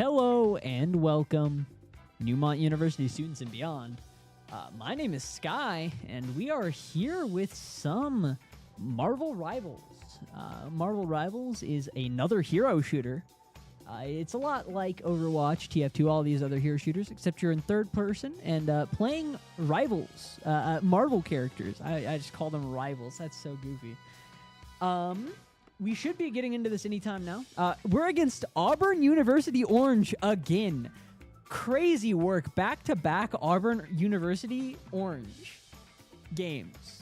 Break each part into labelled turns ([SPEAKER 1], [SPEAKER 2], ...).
[SPEAKER 1] Hello and welcome, Neumont University students and beyond. My name is Sky, and we are here with some Marvel Rivals. Marvel Rivals is another hero shooter. It's a lot like Overwatch, TF2, all these other hero shooters, except you're in third person and playing rivals, Marvel characters. I just call them rivals. That's so goofy. We should be getting into this anytime now. We're against Auburn University Orange again. Crazy work. Back-to-back Auburn University Orange games.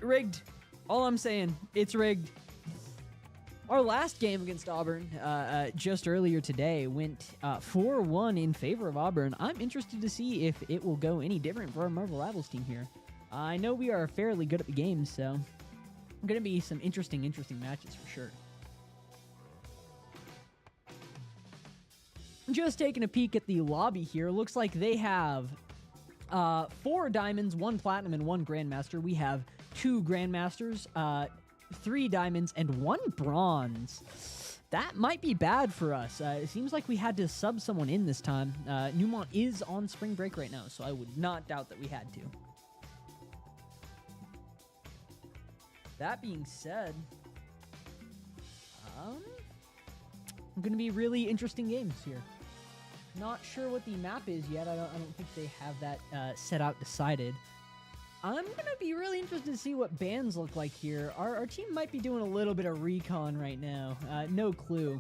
[SPEAKER 1] Rigged. All I'm saying, it's rigged. Our last game against Auburn, just earlier today, went 4-1 in favor of Auburn. I'm interested to see if it will go any different for our Marvel Rivals team here. I know we are fairly good at the game, so going to be some interesting matches for sure. Just taking a peek at the lobby here. Looks like they have 4 diamonds, 1 platinum, and 1 grandmaster. We have 2 grandmasters, 3 diamonds, and 1 bronze. That might be bad for us. It seems like we had to sub someone in this time. Neumont is on spring break right now, so I would not doubt that we had to. That being said, going to be really interesting games here. Not sure what the map is yet. I don't think they have that set out decided. I'm going to be really interested to see what bans look like here. Our team might be doing a little bit of recon right now. No clue.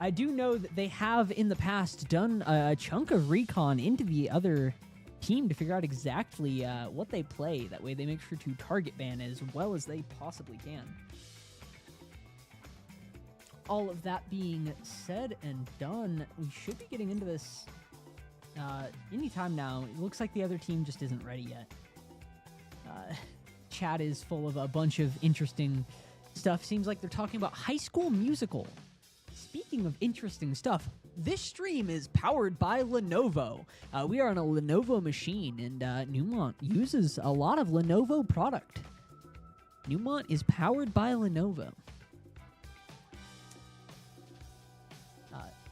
[SPEAKER 1] I do know that they have in the past done a chunk of recon into the other team to figure out exactly what they play. That way they make sure to target ban as well as they possibly can. All of that being said and done, we should be getting into this anytime now. It looks like the other team just isn't ready yet. Chat is full of a bunch of interesting stuff. Seems like they're talking about High School Musical. Speaking of interesting stuff, this stream is powered by Lenovo. We are on a Lenovo machine, and Neumont uses a lot of Lenovo product. Neumont is powered by Lenovo.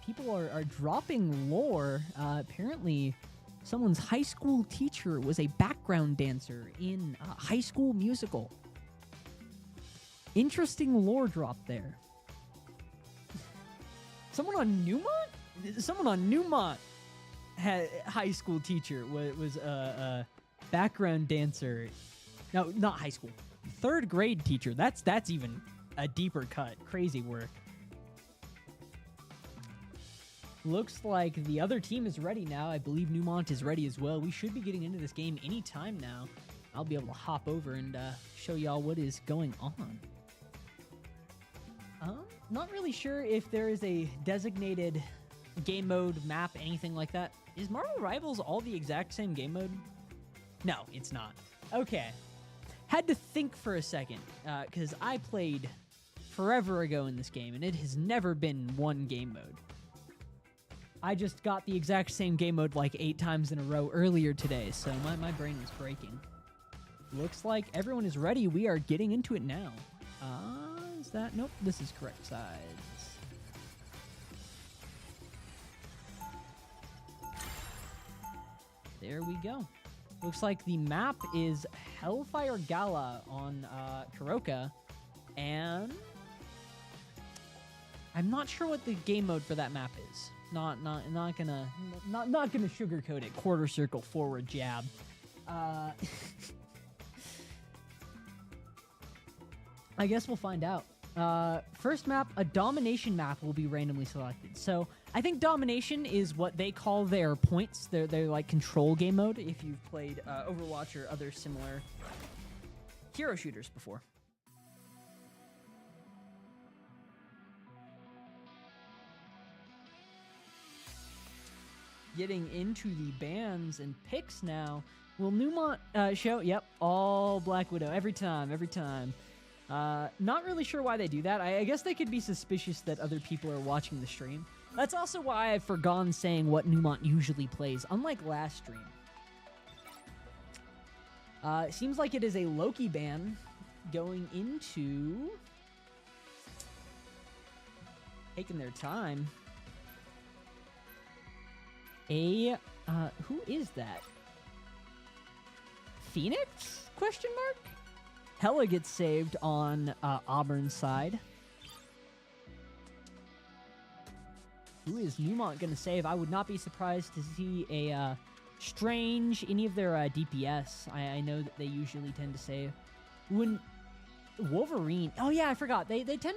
[SPEAKER 1] People are dropping lore. Apparently, someone's high school teacher was a background dancer in High School Musical. Interesting lore drop there. Someone on Neumont had high school teacher was a background dancer. No, not high school. 3rd grade teacher. That's even a deeper cut. Crazy work. Looks like the other team is ready now. I believe Neumont is ready as well. We should be getting into this game anytime now. I'll be able to hop over and show y'all what is going on. Not really sure if there is a designated game mode, map, anything like that. Is Marvel Rivals all the exact same game mode? No, it's not. Okay. Had to think for a second, because I played forever ago in this game, and it has never been one game mode. I just got the exact same game mode like 8 times in a row earlier today, so my brain was breaking. Looks like everyone is ready. We are getting into it now. Is that? Nope, this is correct sides. There we go. Looks like the map is Hellfire Gala on Kuroka, and I'm not sure what the game mode for that map is. Not gonna sugarcoat it. Quarter circle, forward jab. I guess we'll find out. First map, a domination map will be randomly selected. So I think domination is what they call their points. They're like control game mode if you've played Overwatch or other similar hero shooters before. Getting into the bans and picks now. Will Neumont show? Yep, all Black Widow every time. Not really sure why they do that. I guess they could be suspicious that other people are watching the stream. That's also why I've forgone saying what Neumont usually plays, unlike last stream. It seems like it is a Loki ban going into taking their time. Who is that? Phoenix? Question mark? Hella gets saved on Auburn's side. Who is Neumont going to save? I would not be surprised to see a Strange, any of their DPS. I know that they usually tend to save. When Wolverine... Oh, yeah, I forgot. They tend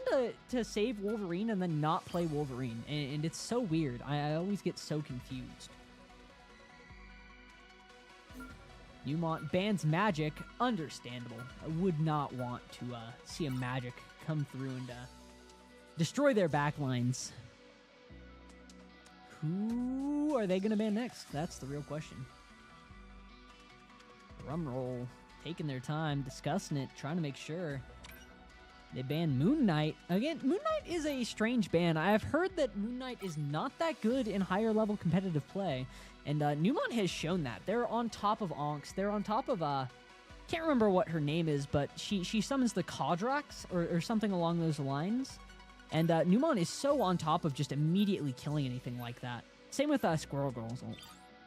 [SPEAKER 1] to save Wolverine and then not play Wolverine. And it's so weird. I always get so confused. Neumont bans magic. Understandable. I would not want to see a magic come through and destroy their backlines. Who are they going to ban next? That's the real question. Drum roll. Taking their time, discussing it, trying to make sure. They ban Moon Knight. Again, Moon Knight is a strange ban. I've heard that Moon Knight is not that good in higher level competitive play. And Neumont has shown that. They're on top of Onks. They're on top of, can't remember what her name is, but she summons the Kodrax or something along those lines. And Neumont is so on top of just immediately killing anything like that. Same with Squirrel Girls.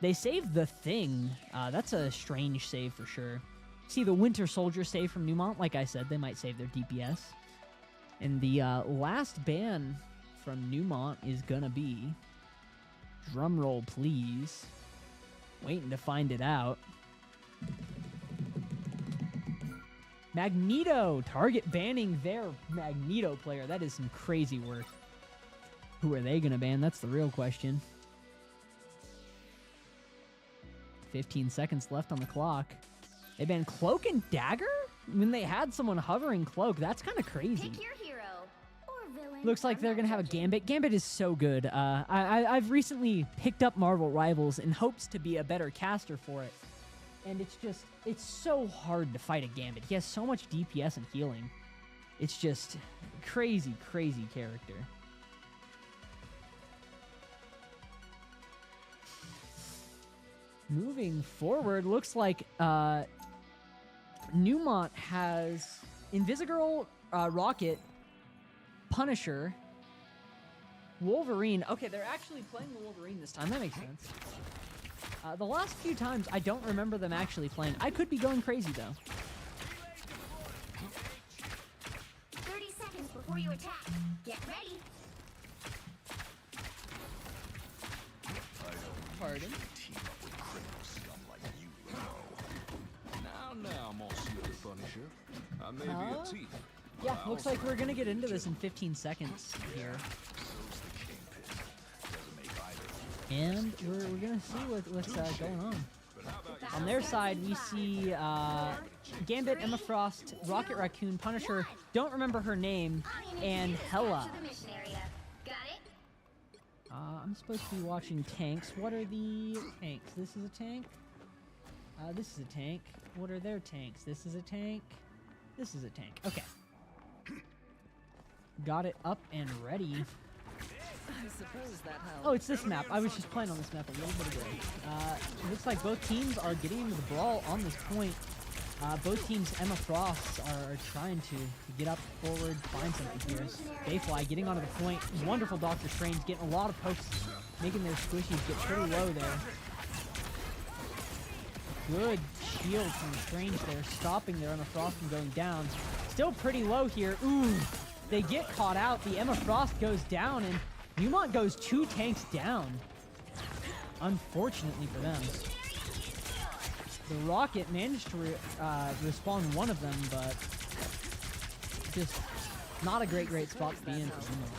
[SPEAKER 1] They saved the Thing. That's a strange save for sure. See the Winter Soldier save from Neumont. Like I said, they might save their DPS. And the last ban from Neumont is going to be... Drumroll, please. Waiting to find it out. Magneto! Target banning their Magneto player. That is some crazy work. Who are they going to ban? That's the real question. 15 seconds left on the clock. They banned Cloak and Dagger? When they had someone hovering Cloak, that's kind of crazy.
[SPEAKER 2] Pick your hero or villain.
[SPEAKER 1] Looks like they're going to have a Gambit. Gambit is so good. I've recently picked up Marvel Rivals in hopes to be a better caster for it. And it's so hard to fight a Gambit. He has so much DPS and healing. It's just crazy, crazy character. Moving forward, looks like Neumont has Invisigirl, Rocket, Punisher, Wolverine. Okay, they're actually playing the Wolverine this time. That makes sense. The last few times, I don't remember them actually playing. I could be going crazy, though.
[SPEAKER 2] 30 seconds before you attack. Get ready.
[SPEAKER 1] Pardon?
[SPEAKER 3] Now, Monsieur the Punisher. I may be a thief.
[SPEAKER 1] Yeah, looks like we're going to get into this in 15 seconds here. And we're going to see what's going on. On their side, we see Gambit, Emma Frost, Rocket Raccoon, Punisher, don't remember her name, and Hela. I'm supposed to be watching tanks. What are the tanks? This is a tank. This is a tank. What are their tanks? This is a tank. This is a tank. Okay. Got it up and ready.
[SPEAKER 4] I suppose that helps.
[SPEAKER 1] Oh, it's this map. I was just playing on this map a little bit ago. It looks like both teams are getting into the brawl on this point. Both teams, Emma Frost, are trying to get up forward, find something here. Bayfly getting onto the point. Wonderful Dr. Strange getting a lot of pokes, making their squishies get pretty low there. Good shield from Strange there, stopping their Emma Frost from going down. Still pretty low here. Ooh, they get caught out. The Emma Frost goes down, and Neumont goes 2 tanks down. Unfortunately for them. The Rocket managed to respawn one of them, but just not a great spot to be in for Neumont.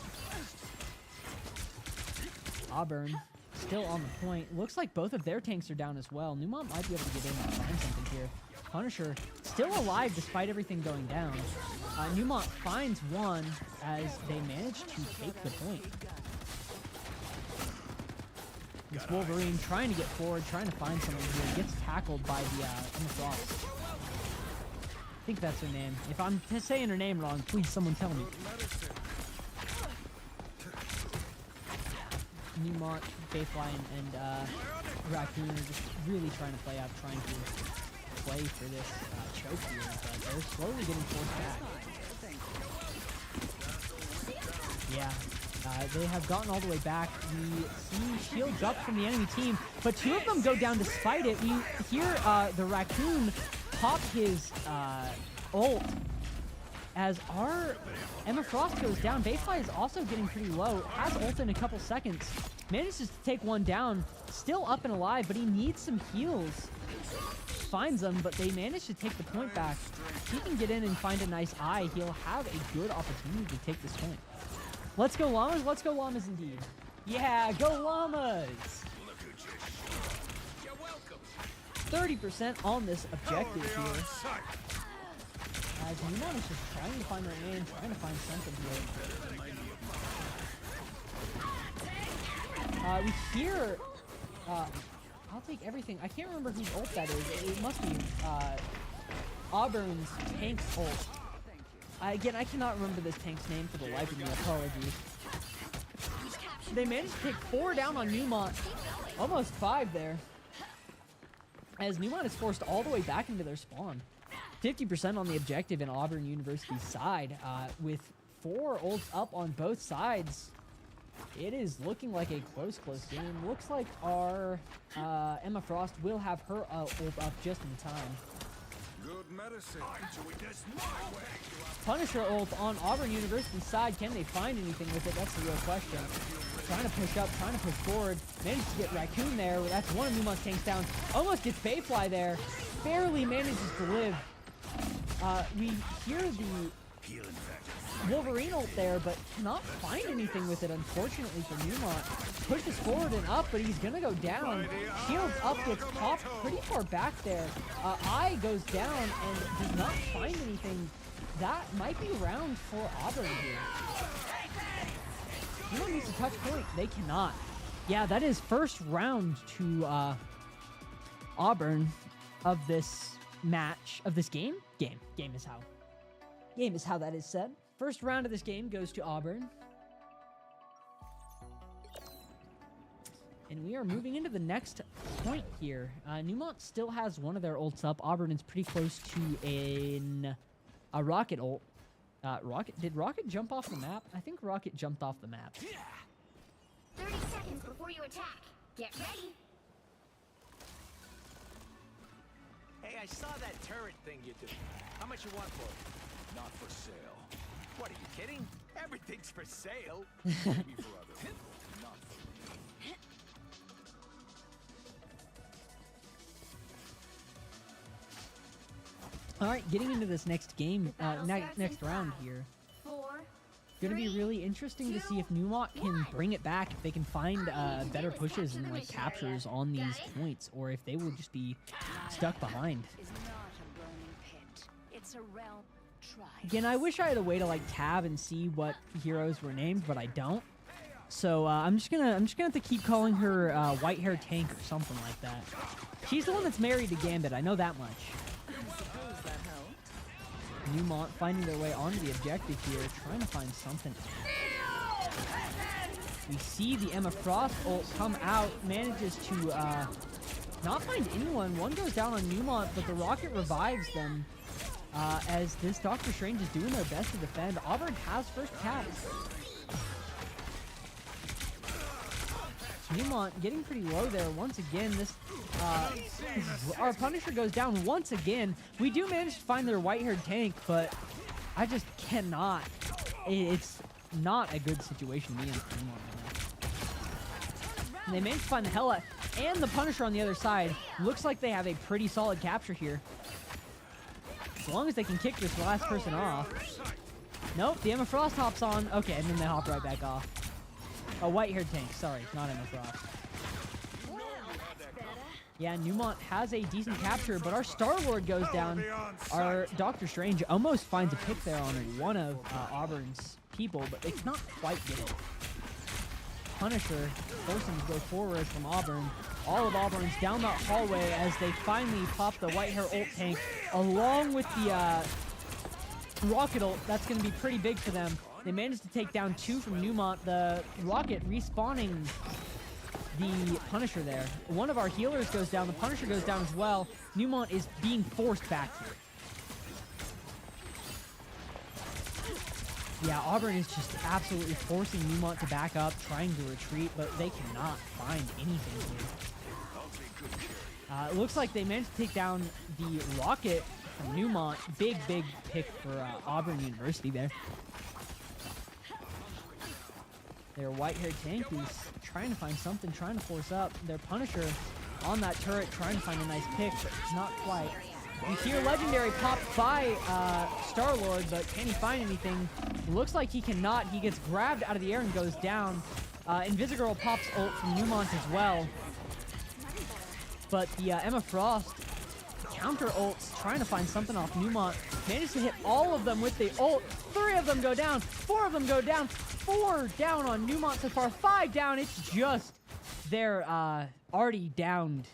[SPEAKER 1] Auburn still on the point. Looks like both of their tanks are down as well. Neumont might be able to get in and find something here. Punisher still alive despite everything going down. Neumont finds one as they manage to take the point. This Wolverine trying to get forward, trying to find someone here. Gets tackled by the Emma Frost. I think that's her name. If I'm saying her name wrong, please someone tell me. Neumont, Bayfly, and Raccoon are just really trying to play out, trying to play for this choke here, but they're slowly getting forced back. Yeah, They have gotten all the way back. We see shields up from the enemy team, but 2 of them go down despite it. We hear the Raccoon pop his ult as our Emma Frost goes down. Bayfly is also getting pretty low, has ult in a couple seconds, manages to take one down, still up and alive, but he needs some heals. Finds them, but they manage to take the point back. If he can get in and find a nice eye, he'll have a good opportunity to take this point. Let's go Llamas, let's go Llamas indeed. Yeah, go Llamas! 30% on this objective here. As Neumont is just trying to find their lane, trying to find something here. We hear, I'll take everything. I can't remember whose ult that is. It must be Auburn's tank's ult. Again, I cannot remember this tank's name for the life of me. Apologies. They managed to take 4 down on Neumont. Almost 5 there. As Neumont is forced all the way back into their spawn. 50% on the objective in Auburn University's side, with 4 ults up on both sides. It is looking like a close game. Looks like our Emma Frost will have her ult up just in time.
[SPEAKER 3] Good medicine.
[SPEAKER 1] Punisher ult on Auburn University's side. Can they find anything with it? That's the real question. Trying to push up, trying to push forward. Managed to get Raccoon there. That's one of Neumont's tanks down. Almost gets Bayfly there. Barely manages to live. We hear the Wolverine ult there, but cannot find anything with it, unfortunately, for Neumont. Pushes forward and up, but he's gonna go down. Shields up, gets popped pretty far back there. Eye goes down and does not find anything. That might be round for Auburn here. Neumont needs to touch point. They cannot. Yeah, that is first round to Auburn of this match, of this game. Game is how that is said. First round of this game goes to Auburn. And we are moving into the next point here. Neumont still has one of their ults up. Auburn is pretty close to a Rocket ult. Did Rocket jump off the map? I think Rocket jumped off the map.
[SPEAKER 2] 30 seconds before you attack. Get ready.
[SPEAKER 5] Hey, I saw that turret thing you did. How much you want for it?
[SPEAKER 3] Not for sale.
[SPEAKER 5] What, are you kidding? Everything's for sale.
[SPEAKER 3] Maybe for other people, not for me.
[SPEAKER 1] All right, getting into this next game, next round here.
[SPEAKER 2] 4,
[SPEAKER 1] Going to be really interesting to see if Neumont can bring it back, if they can find better pushes and like captures on these points, or if they will just be stuck behind.
[SPEAKER 4] Is not a burning pit. It's a realm. Try.
[SPEAKER 1] Again, I wish I had a way to like tab and see what heroes were named, but I don't. So I'm just gonna have to keep calling her White Hair Tank or something like that. She's the one that's married to Gambit. I know that much.
[SPEAKER 4] I suppose that helped.
[SPEAKER 1] Neumont finding their way onto the objective here, trying to find something. We see the Emma Frost ult come out, manages to not find anyone. One goes down on Neumont, but the Rocket revives them as this Doctor Strange is doing their best to defend. Auburn has first caps. Neumont getting pretty low there once again. This our Punisher goes down once again. We do manage to find their white-haired tank, but I just cannot. It's not a good situation to be in for Neumont right now. And they managed to find the Hela and the Punisher on the other side. Looks like they have a pretty solid capture here. As long as they can kick this last person off. Nope, the Emma Frost hops on. Okay, and then they hop right back off. A white-haired tank, sorry, not Emma Frost. Yeah, Neumont has a decent capture, but our Star-Lord goes down. Our Doctor Strange almost finds a pick there on one of Auburn's people, but they cannot quite get it. Punisher forcing to go forward from Auburn. All of Auburn's down that hallway as they finally pop the white hair ult tank along with the Rocket ult. That's going to be pretty big for them. They managed to take down 2 from Neumont. The Rocket respawning the Punisher there. One of our healers goes down. The Punisher goes down as well. Neumont is being forced back here. Yeah, Auburn is just absolutely forcing Neumont to back up, trying to retreat, but they cannot find anything here. It looks like they managed to take down the rocket from Neumont. Big pick for Auburn University there. Their white-haired tank is trying to find something, trying to force up. Their Punisher on that turret, trying to find a nice pick, but not quite. We hear Legendary popped by Star-Lord, but can he find anything? Looks like he cannot. He gets grabbed out of the air and goes down. Invisigirl pops ult from Neumont as well. But the Emma Frost counter ults, trying to find something off Neumont. Manages to hit all of them with the ult. 3 of them go down. 4 of them go down. 4 down on Neumont so far. 5 down. It's just their already downed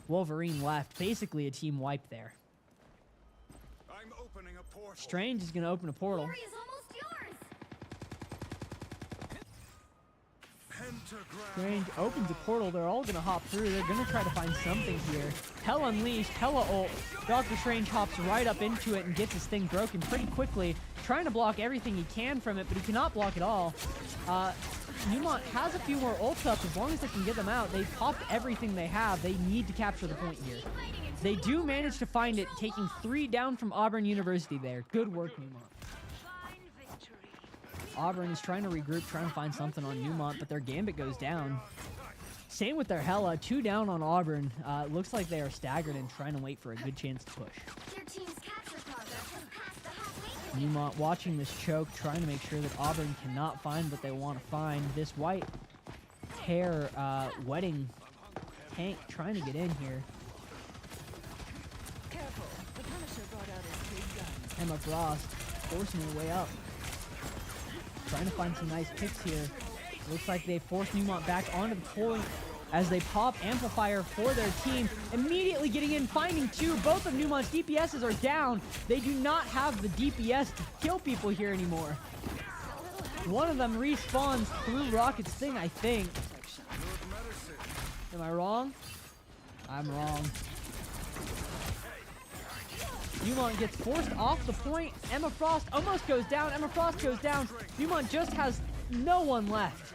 [SPEAKER 1] Wolverine left. Basically a team wipe there.
[SPEAKER 3] I'm opening a portal.
[SPEAKER 1] Strange is going to open a portal.
[SPEAKER 2] Glory is almost yours.
[SPEAKER 1] Strange opens a portal. They're all going to hop through. They're going to try to find something here. Hell Unleashed, Hella ult. Doctor Strange hops right up into it and gets his thing broken pretty quickly. Trying to block everything he can from it, but he cannot block it all. Neumont has a few more ults up. As long as they can get them out, they popped everything they have. They need to capture the point here. They do manage to find it, taking 3 down from Auburn University there. Good work, Neumont. Auburn is trying to regroup, trying to find something on Neumont, but their Gambit goes down. Same with their Hella. 2 down on Auburn. Looks like they are staggered and trying to wait for a good chance to push.
[SPEAKER 2] Your team's capture progress has passed the halfway point.
[SPEAKER 1] Neumont watching this choke, trying to make sure that Auburn cannot find what they want to find. This white hair wedding tank trying to get in here.
[SPEAKER 4] Careful. The Punisher brought out his big guns.
[SPEAKER 1] Emma Frost forcing her way up. Trying to find some nice picks here. Looks like they forced Neumont back onto the point as they pop Amplifier for their team. Immediately getting in, finding 2. Both of Neumont's DPSs are down. They do not have the DPS to kill people here anymore. One of them respawns through Rocket's thing, I think. Am I wrong? I'm wrong. Neumont gets forced off the point. Emma Frost almost goes down. Emma Frost goes down. Neumont just has no one left.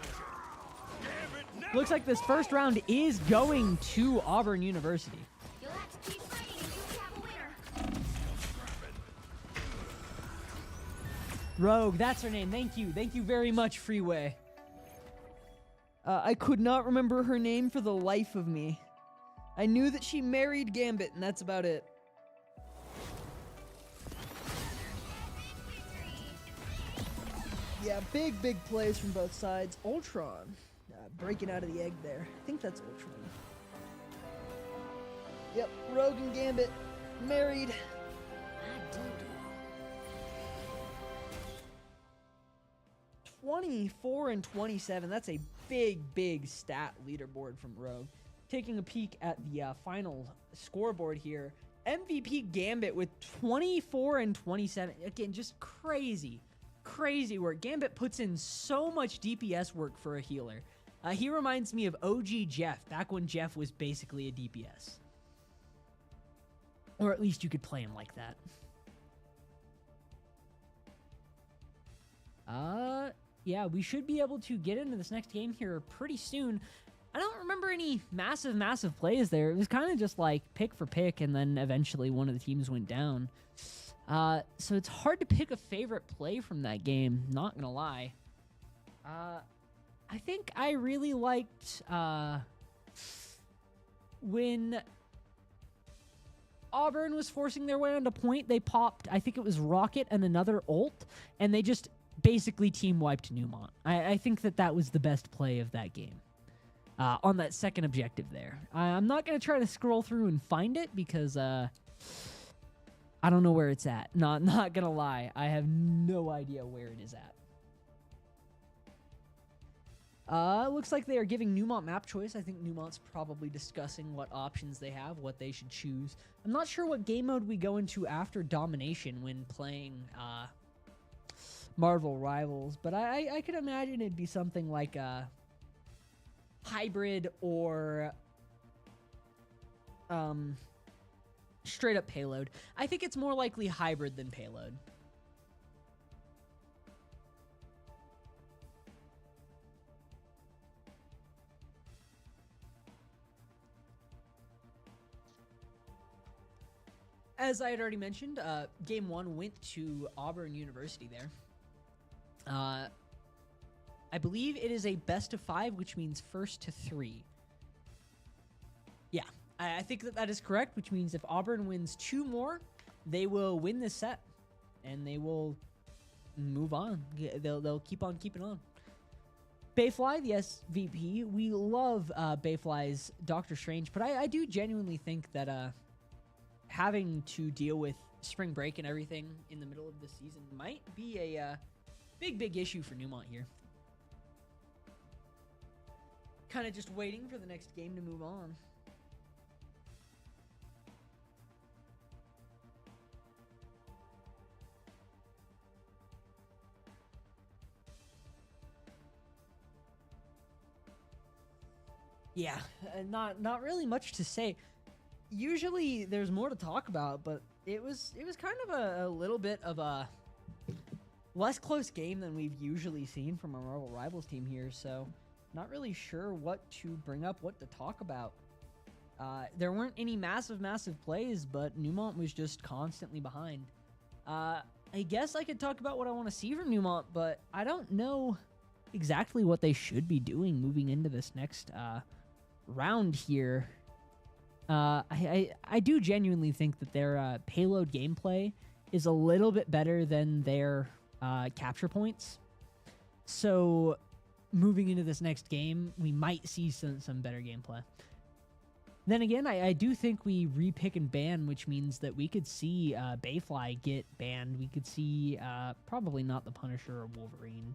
[SPEAKER 1] Looks like this first round is going to Auburn University.
[SPEAKER 2] You'll have to keep fighting until you have a winner.
[SPEAKER 1] Rogue, that's her name. Thank you. Thank you very much, Freeway. I could not remember her name for the life of me. I knew that she married Gambit, and that's about it. Yeah, big plays from both sides. Ultron breaking out of the egg there. I think that's Ultron. Yep, Rogue and Gambit married. 24 and 27. That's a big stat leaderboard from Rogue. Taking a peek at the final scoreboard here. MVP Gambit with 24 and 27. Again, just crazy work. Gambit puts in so much DPS work for a healer. He reminds me of OG Jeff, back when Jeff was basically a DPS. Or at least you could play him like that. Yeah, we should be able to get into this next game here pretty soon. I don't remember any massive plays there. It was kind of just like pick for pick, and then eventually one of the teams went down. So it's hard to pick a favorite play from that game, not gonna lie. I think I really liked when Auburn was forcing their way onto point. They popped, I think it was Rocket and another ult, and they just basically team wiped Neumont. I think that was the best play of that game. On that second objective there. I'm not going to try to scroll through and find it because I don't know where it's at. Not going to lie. I have no idea where it is at. Looks like they are giving Neumont map choice. I think Neumont's probably discussing what options they have, what they should choose. I'm not sure what game mode we go into after Domination when playing Marvel Rivals, but I could imagine it'd be something like hybrid or straight up payload. I think it's more likely hybrid than payload. as I had already mentioned, Game 1 went to Auburn University there. I believe it is a best of 5, which means first to 3. Yeah, I think that is correct, which means if Auburn wins 2 more, they will win this set, and they will move on. They'll keep on keeping on. Bayfly, the SVP, we love Bayfly's Doctor Strange, but I do genuinely think that having to deal with spring break and everything in the middle of the season might be a big issue for Neumont here. Kind of just waiting for the next game to move on. Yeah, not really much to say. Usually there's more to talk about, but it was kind of a little bit of a less close game than we've usually seen from our Marvel Rivals team here, so not really sure what to bring up, what to talk about. There weren't any massive plays, but Neumont was just constantly behind. I guess I could talk about what I want to see from Neumont, but I don't know exactly what they should be doing moving into this next round here. I do genuinely think that their payload gameplay is a little bit better than their capture points. So moving into this next game, we might see some better gameplay. Then again, I do think we repick and ban, which means that we could see Bayfly get banned. We could see probably not the Punisher or Wolverine.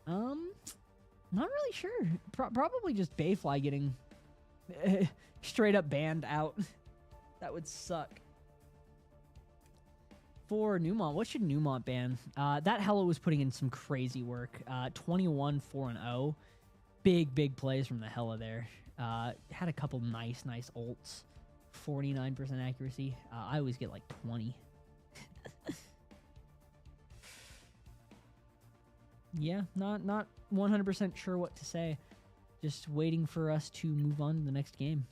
[SPEAKER 1] Not really sure. Probably just Bayfly getting straight up banned out. That would suck. For Neumont, what should Neumont ban? That Hello was putting in some crazy work. 21, 4-0. Big plays from the Hella there. Had a couple nice ults. 49% accuracy. I always get like 20. Yeah, not 100% sure what to say. Just waiting for us to move on to the next game.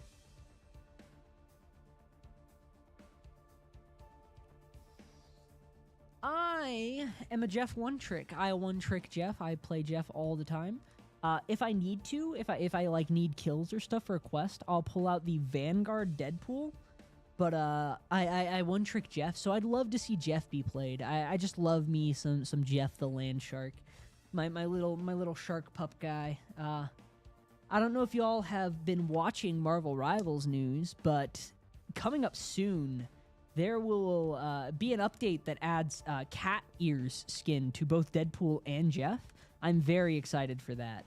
[SPEAKER 1] I am a Jeff one trick. I one trick Jeff. I play Jeff all the time. If I need to, if I like need kills or stuff for a quest, I'll pull out the Vanguard Deadpool. But I one trick Jeff, so I'd love to see Jeff be played. I just love me some Jeff the Land Shark. My little shark pup guy. I don't know if y'all have been watching Marvel Rivals news, but coming up soon, there will be an update that adds cat ears skin to both Deadpool and Jeff. I'm very excited for that.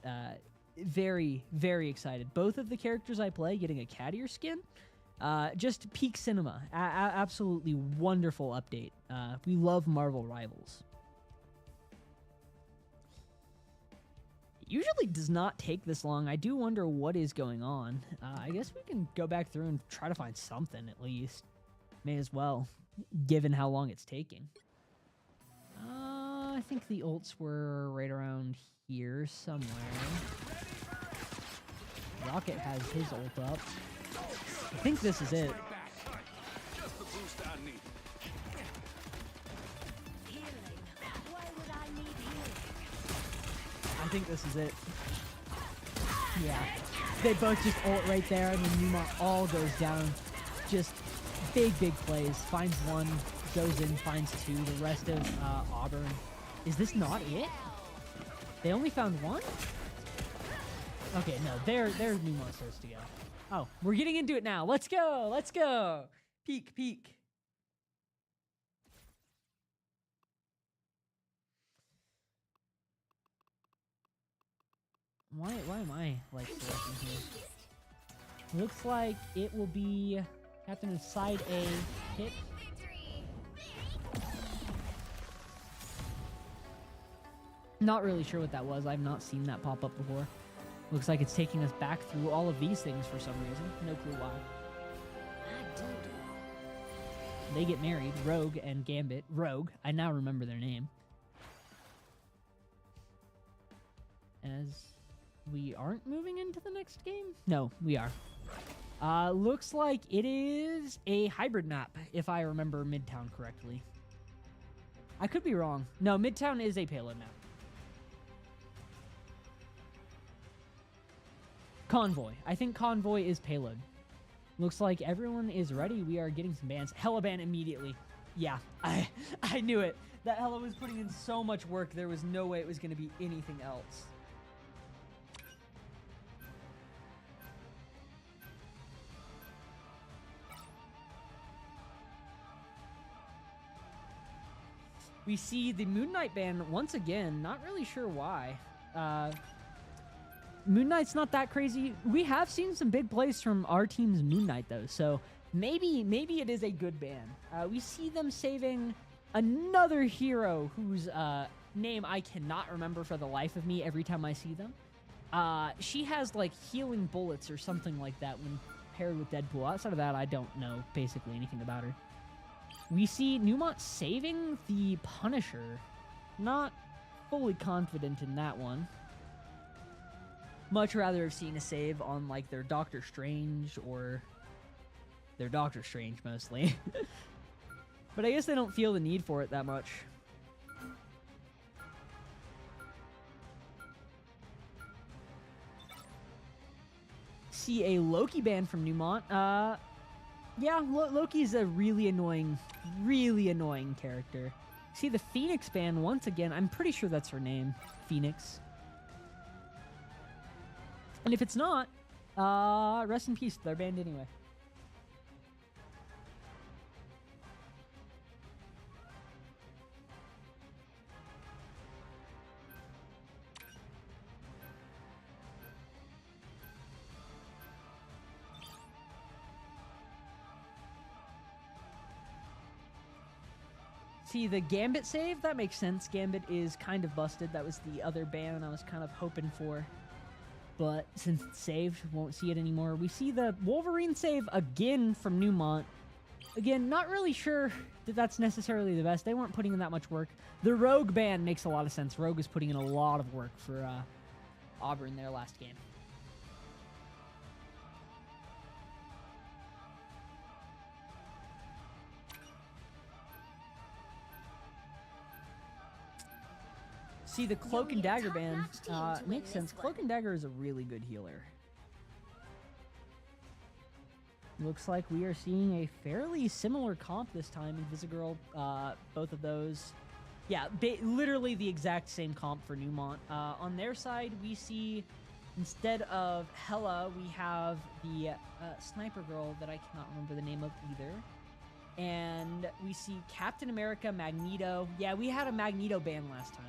[SPEAKER 1] Very excited. Both of the characters I play getting a cat ear skin. Just peak cinema. Absolutely wonderful update. We love Marvel Rivals. It usually does not take this long. I do wonder what is going on. I guess we can go back through and try to find something at least. May as well, given how long it's taking. I think the ults were right around here somewhere. Rocket has his ult up. I think this is it.
[SPEAKER 3] Just the boost I need.
[SPEAKER 4] Healing. Why would I need healing?
[SPEAKER 1] I think this is it. Yeah. They both just ult right there, and then Neumont all goes down. Just big plays. Finds one, goes in, finds two. The rest of Auburn. Is this not it? They only found one? Okay, no. There's Neumont starts to go. Oh, we're getting into it now. Let's go. Let's go. Peek. Why am I like selecting here? Looks like it will be Captain Side A hit. Not really sure what that was. I've not seen that pop up before. Looks like it's taking us back through all of these things for some reason. No clue why. They get married. Rogue and Gambit. Rogue. I now remember their name. As we aren't moving into the next game? No, we are. Looks like it is a hybrid map, if I remember Midtown correctly. I could be wrong. No, Midtown is a payload map. Convoy. I think Convoy is payload. Looks like everyone is ready. We are getting some bans. Hella ban immediately. Yeah, I knew it. That Hella was putting in so much work, there was no way it was going to be anything else. We see the Moon Knight ban once again. Not really sure why. Moon Knight's not that crazy. We have seen some big plays from our team's Moon Knight, though. So maybe it is a good ban. We see them saving another hero whose name I cannot remember for the life of me every time I see them. She has, like, healing bullets or something like that when paired with Deadpool. Outside of that, I don't know basically anything about her. We see Neumont saving the Punisher. Not fully confident in that one. Much rather have seen a save on, like, their Doctor Strange or their Doctor Strange mostly. But I guess they don't feel the need for it that much. See a Loki ban from Neumont. Yeah, Loki's a really annoying character. See the Phoenix ban once again. I'm pretty sure that's her name, Phoenix. And if it's not, rest in peace. They're banned anyway. See, the Gambit save, that makes sense. Gambit is kind of busted. That was the other ban I was kind of hoping for. But since it's saved, won't see it anymore. We see the Wolverine save again from Neumont. Again, not really sure that that's necessarily the best. They weren't putting in that much work. The Rogue ban makes a lot of sense. Rogue is putting in a lot of work for Auburn their last game. See, the Cloak and Dagger ban makes sense. Cloak and Dagger is a really good healer. Looks like we are seeing a fairly similar comp this time. Invisigirl, both of those. Yeah, literally the exact same comp for Neumont. On their side, we see, instead of Hela, we have the Sniper Girl that I cannot remember the name of either. And we see Captain America, Magneto. Yeah, we had a Magneto ban last time.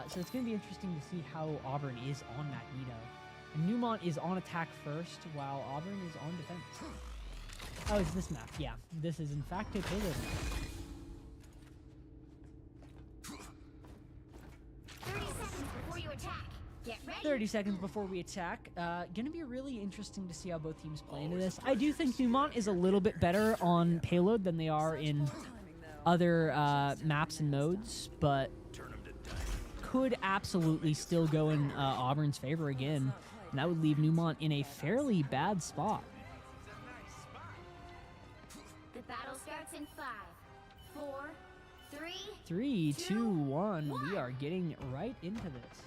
[SPEAKER 1] So it's going to be interesting to see how Auburn is on Magneto. And Neumont is on attack first, while Auburn is on defense. Oh, it's this map. Yeah, this is in fact a payload map.
[SPEAKER 2] 30 seconds before you attack. Get ready.
[SPEAKER 1] 30 seconds before we attack. Going to be really interesting to see how both teams play into this. I do think Neumont is a little bit better on payload than they are in other maps and modes, but could absolutely still go in Auburn's favor again. And that would leave Neumont in a fairly bad spot.
[SPEAKER 2] The battle starts in 5, 4, 3,
[SPEAKER 1] 3, 2, 1. We are getting right into this.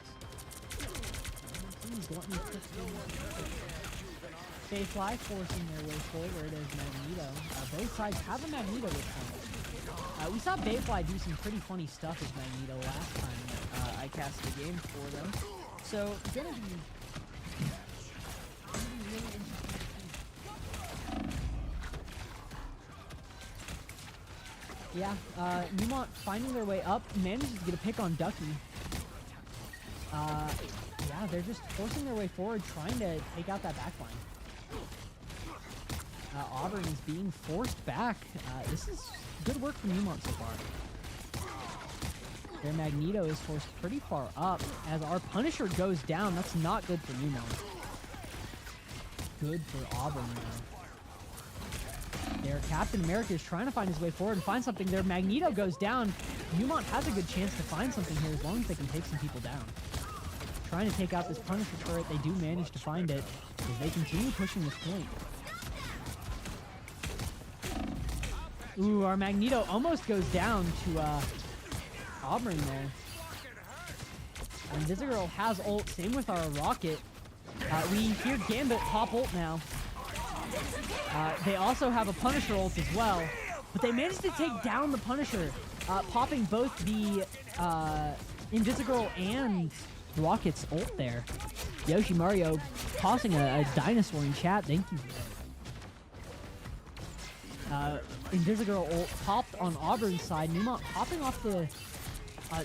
[SPEAKER 1] Fly forcing their way forward as Magneto. Both sides have a Magneto this time. We saw Bayfly do some pretty funny stuff as Magneto last time I cast the game for them. So it's gonna be really interesting to see. Yeah, Neumont finding their way up, manages to get a pick on Ducky. Yeah, they're just forcing their way forward, trying to take out that backline. Auburn is being forced back. This is good work from Neumont so far. Their Magneto is forced pretty far up. As our Punisher goes down, that's not good for Neumont. Good for Auburn, though. Their Captain America is trying to find his way forward and find something. Their Magneto goes down. Neumont has a good chance to find something here as long as they can take some people down. Trying to take out this Punisher turret, they do manage to find it as they continue pushing this point. Ooh, our Magneto almost goes down to Auburn there. And Visagirl has ult, same with our Rocket. We hear Gambit pop ult now. They also have a Punisher ult as well. But they managed to take down the Punisher, popping both the Invisigirl and Rocket's ult there. Yoshi Mario tossing a dinosaur in chat. Thank you for that. Invisigirl ult popped on Auburn's side. Neumont popping off the...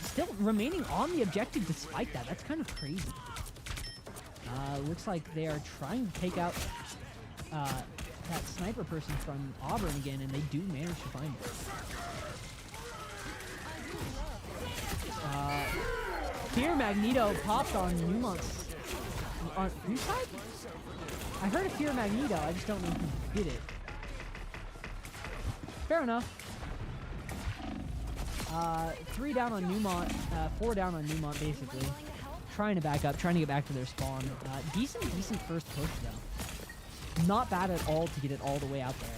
[SPEAKER 1] still remaining on the objective despite that. That's kind of crazy. Looks like they are trying to take out that sniper person from Auburn again, and they do manage to find it. Fear Magneto popped on Neumont's... On whose side? I heard a Fear Magneto, I just don't know who did it. Fair enough. 3 down on Neumont, 4 down on Neumont basically. Trying to back up, trying to get back to their spawn. Decent first push though. Not bad at all to get it all the way out there.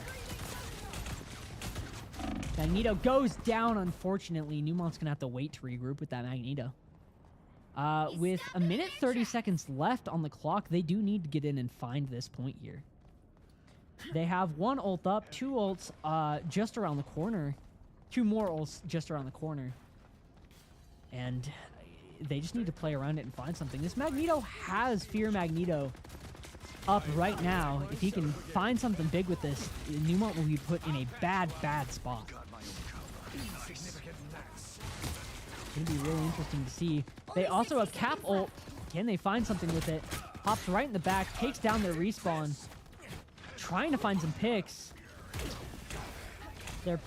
[SPEAKER 1] Magneto goes down, unfortunately. Neumont's gonna have to wait to regroup with that Magneto. With a minute 30 seconds left on the clock, they do need to get in and find this point here. They have 1 ult up, 2 ults just around the corner. 2 more ults just around the corner. And they just need to play around it and find something. This Magneto has Fear Magneto up right now. If he can find something big with this, Neumont will be put in a bad spot. It's going to be really interesting to see. They also have Cap ult. Can they find something with it? Hops right in the back, takes down their respawn. Trying to find some picks. They're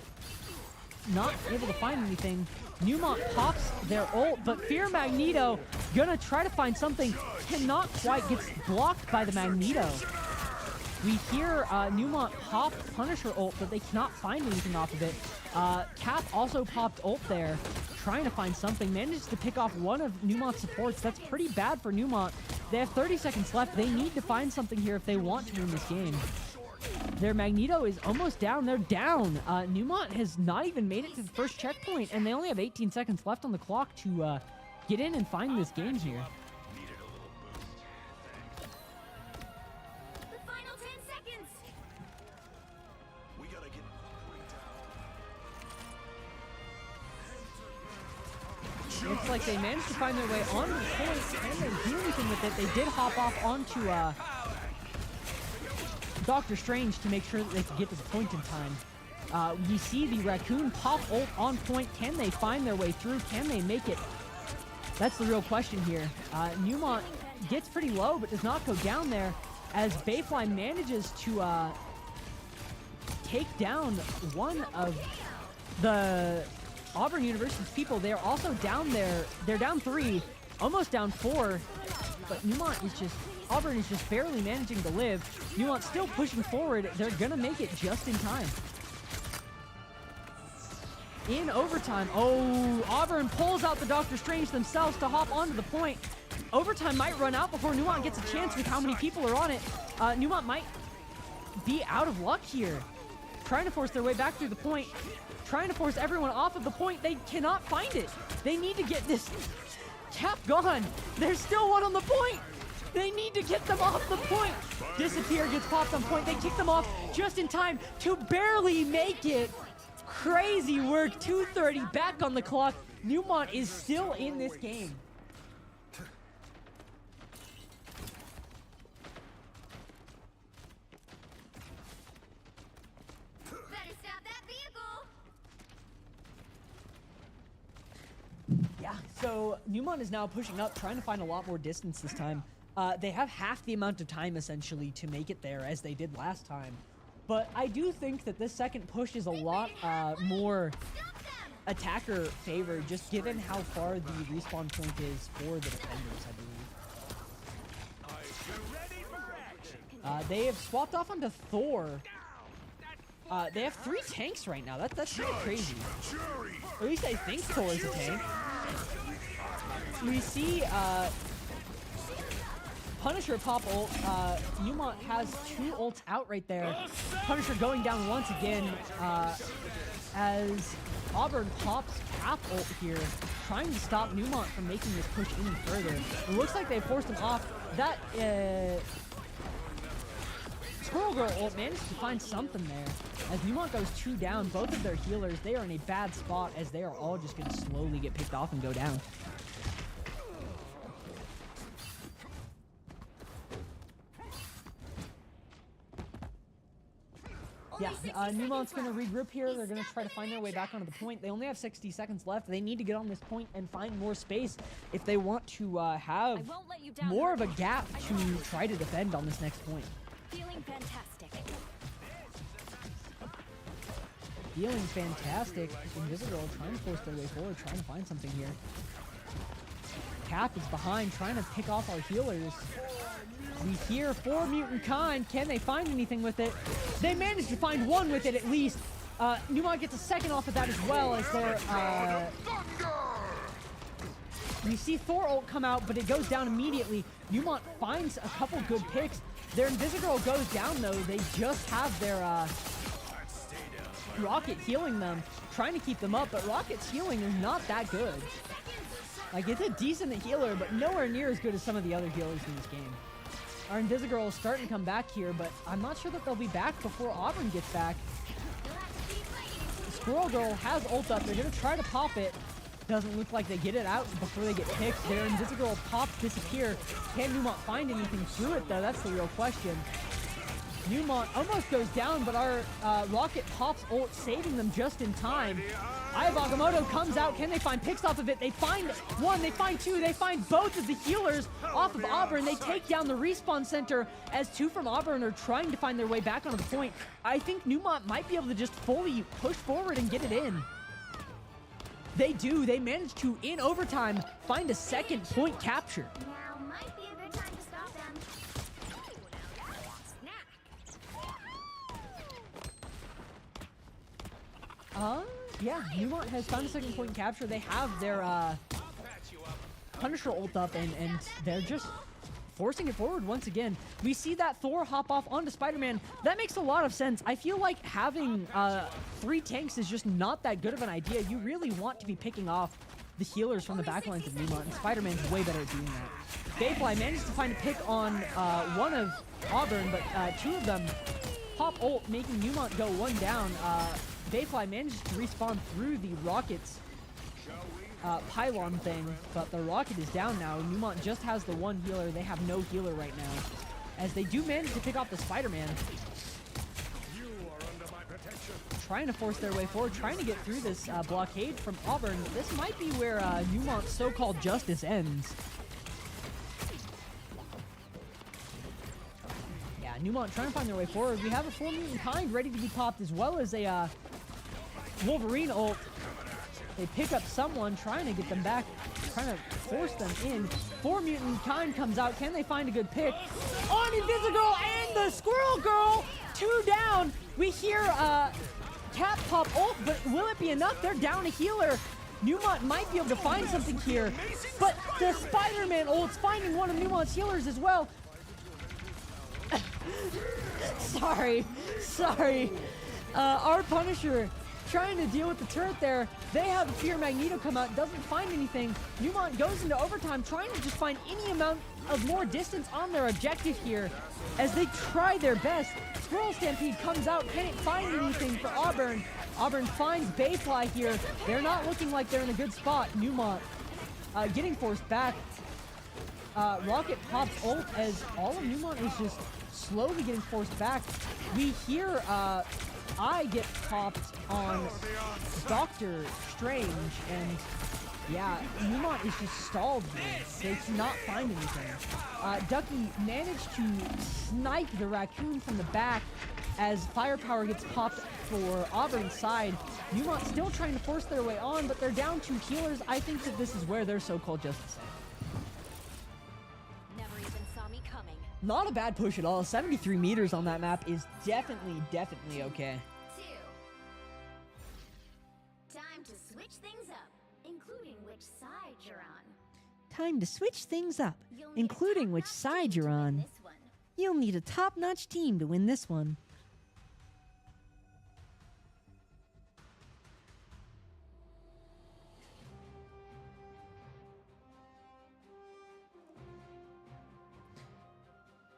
[SPEAKER 1] not able to find anything. Neumont pops their ult, but Fear Magneto gonna try to find something. Cannot quite, gets blocked by the Magneto. We hear Neumont pop Punisher ult, but they cannot find anything off of it. Cap also popped ult there, trying to find something. Manages to pick off one of Neumont's supports. That's pretty bad for Neumont. They have 30 seconds left. They need to find something here if they want to win this game. Their Magneto is almost down. They're down. Neumont has not even made it to the first checkpoint, and they only have 18 seconds left on the clock to get in and find this game here.
[SPEAKER 2] The final 10 seconds.
[SPEAKER 3] We gotta get
[SPEAKER 1] Looks like they managed to find their way onto the point. Can they do anything with it? They did hop off onto Doctor Strange to make sure that they could get to the point in time. We see the Raccoon pop ult on point. Can they find their way through? Can they make it? That's the real question here. Neumont gets pretty low, but does not go down there as Bayfly manages to take down one of the Auburn University's people. They're also down there. They're down 3, almost down 4, but Neumont is just... Auburn is just barely managing to live. Neumont still pushing forward. They're gonna make it just in time. In overtime, oh, Auburn pulls out the Doctor Strange themselves to hop onto the point. Overtime might run out before Neumont gets a chance with how many people are on it. Neumont might be out of luck here. Trying to force their way back through the point. Trying to force everyone off of the point. They cannot find it. They need to get this Cap gone. There's still one on the point. They need to get them off the point. Disappear, gets popped on point. They kick them off just in time to barely make it. Crazy work. 2:30 back on the clock. Neumont is still in this game.
[SPEAKER 2] Better stop that vehicle.
[SPEAKER 1] Yeah, so Neumont is now pushing up, trying to find a lot more distance this time. They have half the amount of time, essentially, to make it there as they did last time. But I do think that this second push is a lot more attacker favored, just given how far the respawn point is for the defenders, I believe. They have swapped off onto Thor. They have 3 tanks right now. That's kind of crazy. Or at least I think Thor is a tank. We see... Punisher pop ult. Neumont has 2 ults out right there. Punisher going down once again as Auburn pops Cap ult here, trying to stop Neumont from making this push any further. It looks like they forced him off. That Squirrel Girl ult managed to find something there. As Neumont goes 2 down, both of their healers, they are in a bad spot as they are all just going to slowly get picked off and go down. Yeah, Neumont's going to regroup here. They're going to try to find their way back onto the point. They only have 60 seconds left. They need to get on this point and find more space if they want to have more of a gap to try to defend on this next point.
[SPEAKER 4] Feeling fantastic.
[SPEAKER 1] Feeling fantastic. Invisible trying to force their way forward, trying to find something here. Cap is behind, trying to pick off our healers. We hear 4 mutant kind. Can they find anything with it? They managed to find 1 with it at least. Neumont gets a second off of that as well as their... we see Thor ult come out, but it goes down immediately. Neumont finds a couple good picks. Their Invisigirl goes down though. They just have their Rocket healing them, trying to keep them up, but Rocket's healing is not that good. Like, it's a decent healer, but nowhere near as good as some of the other healers in this game. Our Invisigirl is starting to come back here, but I'm not sure that they'll be back before Auburn gets back. The Squirrel Girl has ult up. They're going to try to pop it. Doesn't look like they get it out before they get picked. Their Invisigirl pops disappear. Can Neumont find anything through it, though? That's the real question. Neumont almost goes down, but our Rocket pops ult, saving them just in time. Ayabagamotto comes out. Can they find picks off of it? They find 1, they find 2, they find both of the healers off of Auburn. They take down the respawn center as 2 from Auburn are trying to find their way back onto the point. I think Neumont might be able to just fully push forward and get it in. They do. They manage to, in overtime, find a second point capture.
[SPEAKER 2] Now might be a good time to stop them.
[SPEAKER 1] Yeah, Neumont has found a second point capture. They have their Punisher ult up, and they're just forcing it forward once again. We see that Thor hop off onto Spider-Man. That makes a lot of sense. I feel like having 3 tanks is just not that good of an idea. You really want to be picking off the healers from the backlines of Neumont, and Spider-Man's way better at doing that. Bayfly managed to find a pick on 1 of Auburn, but 2 of them pop ult, making Neumont go 1 down. Bayfly manages to respawn through the Rocket's pylon thing, but the Rocket is down now. Neumont just has the 1 healer. They have no healer right now, as they do manage to pick off the Spider-Man. Trying to force their way forward, trying to get through this blockade from Auburn. This might be where Neumont's so-called justice ends. Yeah, Neumont trying to find their way forward. We have a 4 mutant kind ready to be popped, as well as a Wolverine ult. They pick up someone, trying to get them back, trying to force them in. 4 mutant kind comes out. Can they find a good pick? On Invisigirl and the Squirrel Girl! 2 down. We hear Cap pop ult, but will it be enough? They're down a healer. Neumont might be able to find something here, but the Spider-Man ult's finding one of Neumont's healers as well. Sorry. Our Punisher trying to deal with the turret there. They have Fear Magneto come out, doesn't find anything. Neumont goes into overtime, trying to just find any amount of more distance on their objective here as they try their best. Squirrel Stampede comes out, can't find anything for Auburn. Auburn finds Bayfly here. They're not looking like they're in a good spot. Neumont getting forced back. Rocket pops ult as all of Neumont is just slowly getting forced back. We hear I get popped on Doctor Strange, and yeah, Neumont is just stalled here. They cannot find anything. Ducky managed to snipe the raccoon from the back as firepower gets popped for Auburn's side. Neumont still trying to force their way on, but they're down 2 healers. I think that this is where their so-called justice ends. Not a bad push at all. 73 meters on that map is definitely okay.
[SPEAKER 2] 2. Time to switch things up, including which side you're on.
[SPEAKER 1] Time to switch things up,
[SPEAKER 2] You'll need a
[SPEAKER 1] including which
[SPEAKER 2] top-notch
[SPEAKER 1] side
[SPEAKER 2] team
[SPEAKER 1] you're
[SPEAKER 2] to win
[SPEAKER 1] on.
[SPEAKER 2] this one.
[SPEAKER 1] You'll need a top-notch team to win this one.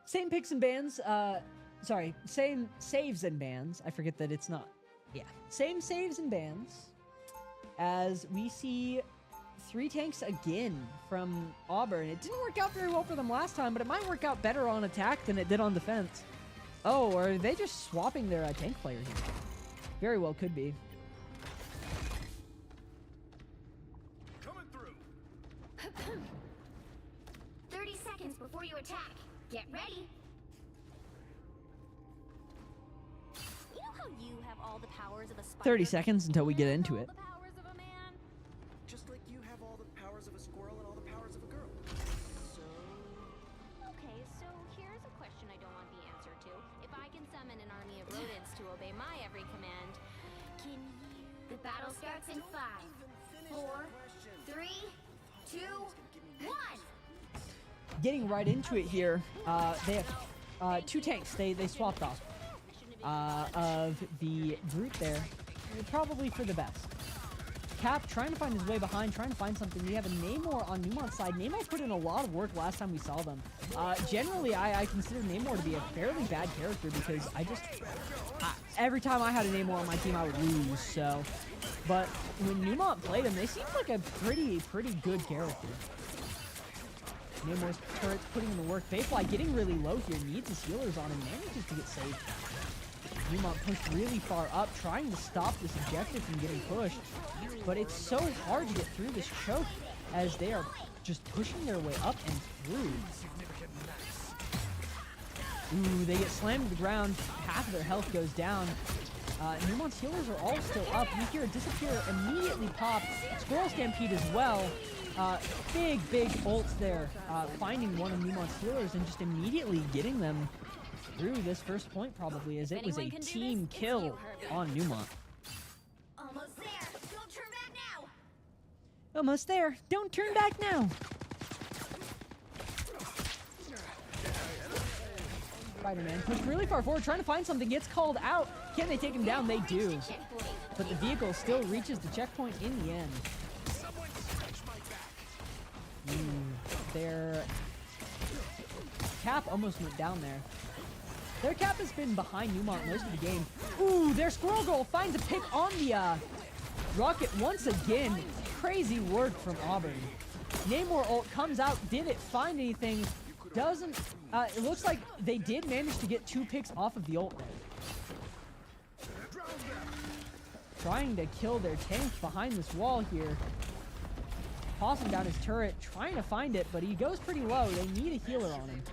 [SPEAKER 1] Same picks and bans, sorry, same saves and bans. I forget that it's not, yeah. Same saves and bans as we see 3 tanks again from Auburn. It didn't work out very well for them last time, but it might work out better on attack than it did on defense. Oh, or are they just swapping their tank player here? Very well could be.
[SPEAKER 3] Coming through.
[SPEAKER 2] 30 seconds before you attack. Get ready.
[SPEAKER 4] You know how you have all the powers of a spider?
[SPEAKER 1] 30 seconds until we get
[SPEAKER 4] and
[SPEAKER 1] into
[SPEAKER 4] all
[SPEAKER 1] it.
[SPEAKER 4] the powers of a man?
[SPEAKER 5] Just like you have all the powers of a squirrel and all the powers of a girl. So...
[SPEAKER 4] Okay, so here's a question I don't want the answer to. If I can summon an army of rodents to obey my every command, can you...
[SPEAKER 2] The battle starts in 5, 4, 3, 2, 1.
[SPEAKER 1] Getting right into it here, they have 2 tanks. They swapped off of the brute there, probably for the best. Cap trying to find his way behind, trying to find something. We have a Neumont on Neumont's side. Neumont put in a lot of work last time we saw them. Generally, I consider Neumont to be a fairly bad character because every time I had a Neumont on my team, I would lose. So, but when Neumont played him, they seemed like a pretty good character. Neumor's turret's putting in the work. Bayfly getting really low here, needs his healers on him, manages to get saved. Neumont pushed really far up, trying to stop this objective from getting pushed. But it's so hard to get through this choke as they are just pushing their way up and through. Ooh, they get slammed to the ground. Half of their health goes down. Neumont's healers are all still up. You hear it disappear, immediately pop. Squirrel Stampede as well. Big ults there, finding one of Neumont's healers and just immediately getting them through this first point probably, as it was a team kill on Neumont.
[SPEAKER 2] Almost there. Don't turn back now.
[SPEAKER 1] Almost there. Don't turn back now. Spider-Man pushed really far forward, trying to find something, gets called out. Can they take him down? They do. But the vehicle still reaches the checkpoint in the end. Their Cap almost went down there. Their Cap has been behind Neumont most of the game. Ooh, their Squirrel Girl finds a pick on the rocket once again. Crazy work from Auburn. Namor ult comes out, did it find anything? Doesn't, it looks like they did manage to get 2 picks off of the ult there. Trying to kill their tank behind this wall here. Tossing down his turret, trying to find it, but he goes pretty low. They need a healer on him.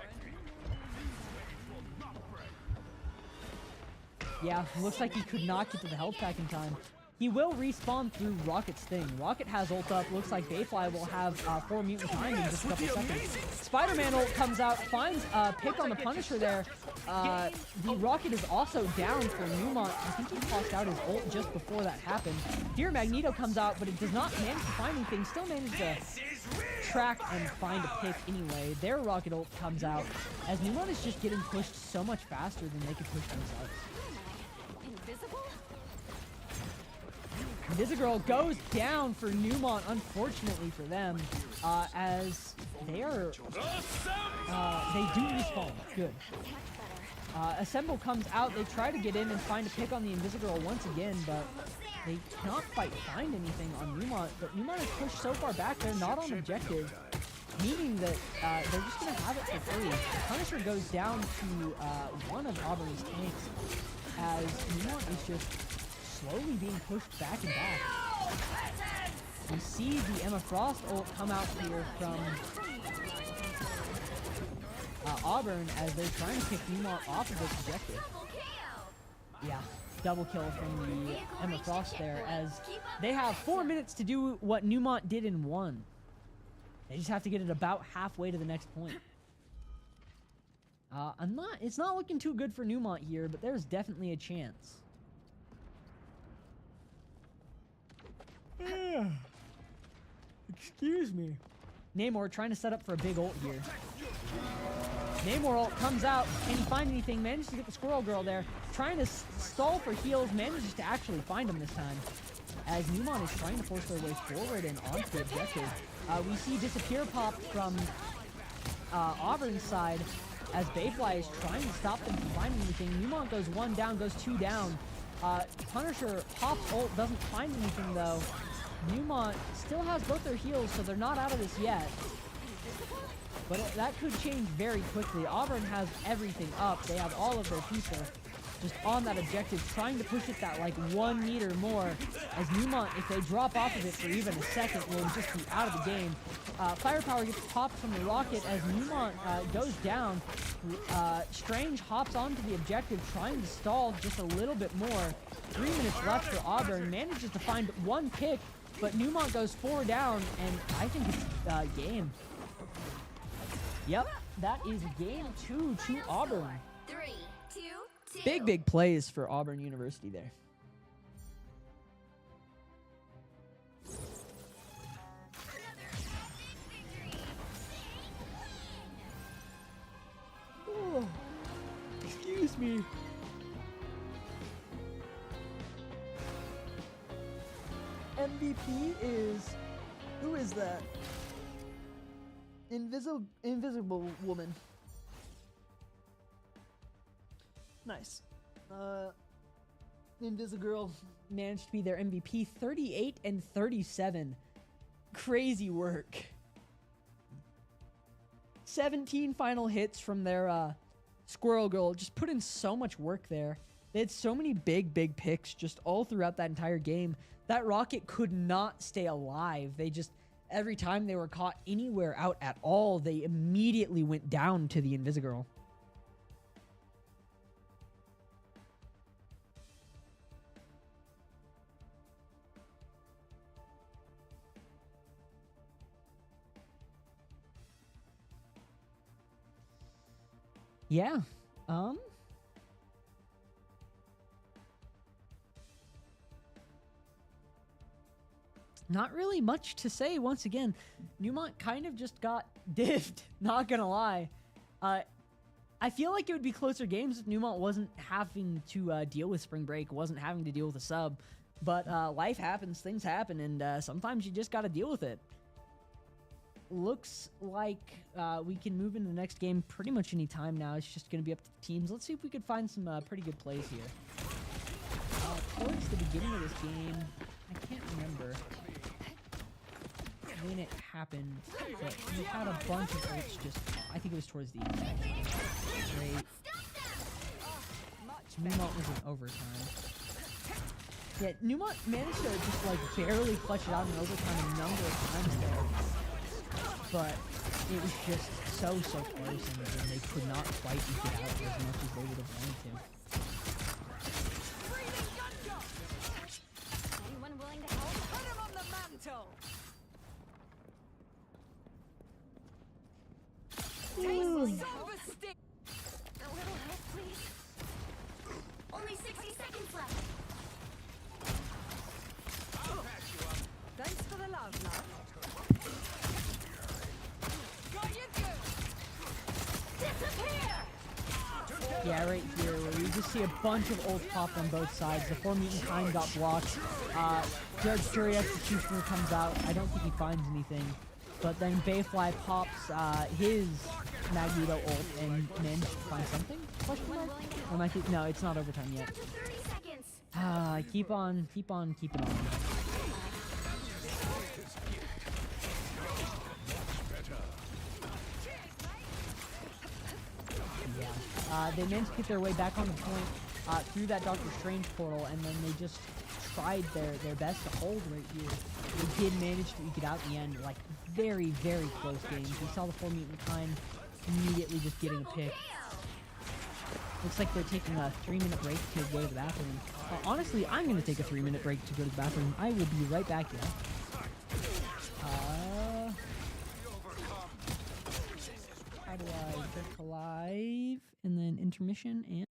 [SPEAKER 1] Yeah, looks like he could not get to the health pack in time. He will respawn through Rocket's thing. Rocket has ult up. Looks like Bayfly will have 4 mutants behind in just a couple seconds. Spider-Man ult comes out, finds a pick on the Punisher there. The Rocket is also down for Neumont. I think he tossed out his ult just before that happened. Here Magneto comes out, but it does not manage to find anything. Still manages to track and find a pick anyway. Their Rocket ult comes out as Neumont is just getting pushed so much faster than they could push themselves.
[SPEAKER 4] Invisible?
[SPEAKER 1] Invisigirl goes down for Neumont, unfortunately for them, as they are, they do respawn. Good. Assemble comes out, they try to get in and find a pick on the Invisigirl once again, but they cannot quite find anything on Neumont. But Neumont is pushed so far back, they're not on objective, meaning that they're just going to have it for free. Punisher goes down to one of Auburn's tanks, as Neumont is just slowly being pushed back and back. We see the Emma Frost ult come out here from Auburn as they're trying to kick Neumont off of this objective. Yeah, double kill from the Emma Frost there, as they have 4 minutes to do what Neumont did in 1. They just have to get it about halfway to the next point. It's not looking too good for Neumont here, but there's definitely a chance. Excuse me. Namor trying to set up for a big ult here. Namor ult comes out. Can he find anything? Manages to get the Squirrel Girl there. Trying to stall for heals. Manages to actually find him this time. As Neumont is trying to force their way forward and onto the objective. We see Disappear pop from Auburn's side as Bayfly is trying to stop them from finding anything. Neumont goes 1 down, goes 2 down. Punisher pops ult, doesn't find anything though. Neumont still has both their heals, so they're not out of this yet. But that could change very quickly. Auburn has everything up. They have all of their people just on that objective, trying to push it that like 1 meter more. As Neumont, if they drop off of it for even a second, will just be out of the game. Firepower gets popped from the rocket as Neumont goes down. Strange hops onto the objective, trying to stall just a little bit more. 3 minutes left for Auburn. Manages to find 1 pick, but Neumont goes 4 down, and I think it's game. Yep, that is game 2 to Auburn.
[SPEAKER 2] 3, 2, 2.
[SPEAKER 1] Big plays for Auburn University there. Oh, excuse me. MVP is... Who is that? Invisible Woman. Nice. Invisigirl managed to be their MVP. 38 and 37. Crazy work. 17 final hits from their Squirrel Girl. Just put in so much work there. They had so many big picks just all throughout that entire game. That rocket could not stay alive. They just... Every time they were caught anywhere out at all, they immediately went down to the Invisigirl. Yeah. Not really much to say. Once again, Neumont kind of just got diffed, not gonna lie. I feel like it would be closer games if Neumont wasn't having to deal with spring break, wasn't having to deal with a sub. But life happens, things happen, and sometimes you just gotta deal with it. Looks like we can move into the next game pretty much any time now. It's just gonna be up to the teams. Let's see if we could find some pretty good plays here. Towards the beginning of this game, I can't remember when it happened, but we had a bunch of ults just... I think it was towards the end, actually. Great. Neumont was in overtime. Yeah, Neumont managed to just, like, barely clutch it out in overtime a number of times there. But it was just so close, and they could not quite eke it out as much as they would have wanted to.
[SPEAKER 4] Anyone willing to help?
[SPEAKER 6] Put him on the mantle! Silver stick!
[SPEAKER 4] A little help, please.
[SPEAKER 2] Only 60 seconds left.
[SPEAKER 6] Thanks for the love, love. Got you good! Disappear!
[SPEAKER 1] Yeah, right here, where you just see a bunch of ults pop on both sides. The 4 mutant kind got blocked. Judge Jury Executioner comes out. I don't think he finds anything. But then Bayfly pops his Magneto ult and manages to find something? Question mark? Or am I no, it's not overtime yet.
[SPEAKER 2] 30 seconds.
[SPEAKER 1] Keep on keeping on. Yeah. They managed to get their way back on the point through that Doctor Strange portal, and then they just tried their best to hold right here. They did manage to eke it out in the end, like very close games. We saw the 4 mutant kind immediately just getting a pick. Looks like they're taking a 3-minute break to go to the bathroom. Honestly, I'm going to take a 3-minute break to go to the bathroom. I will be right back, yeah. How do I check live and then intermission and...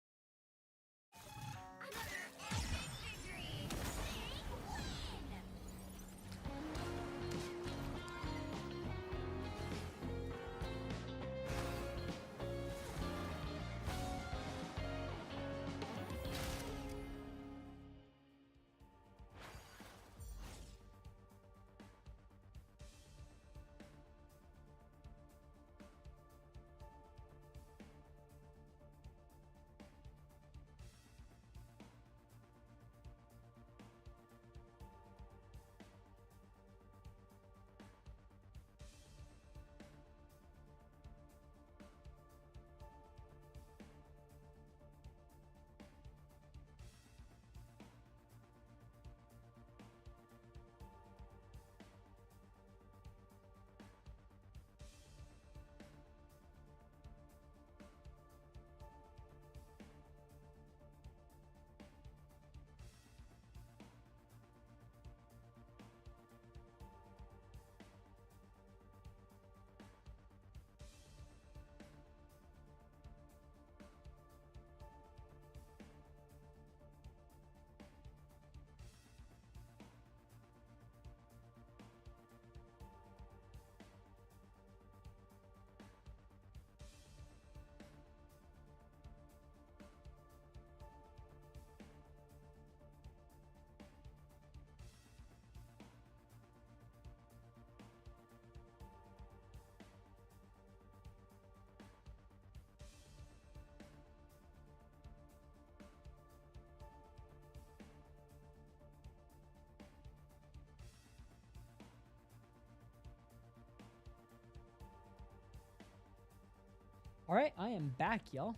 [SPEAKER 1] All right, I am back, y'all.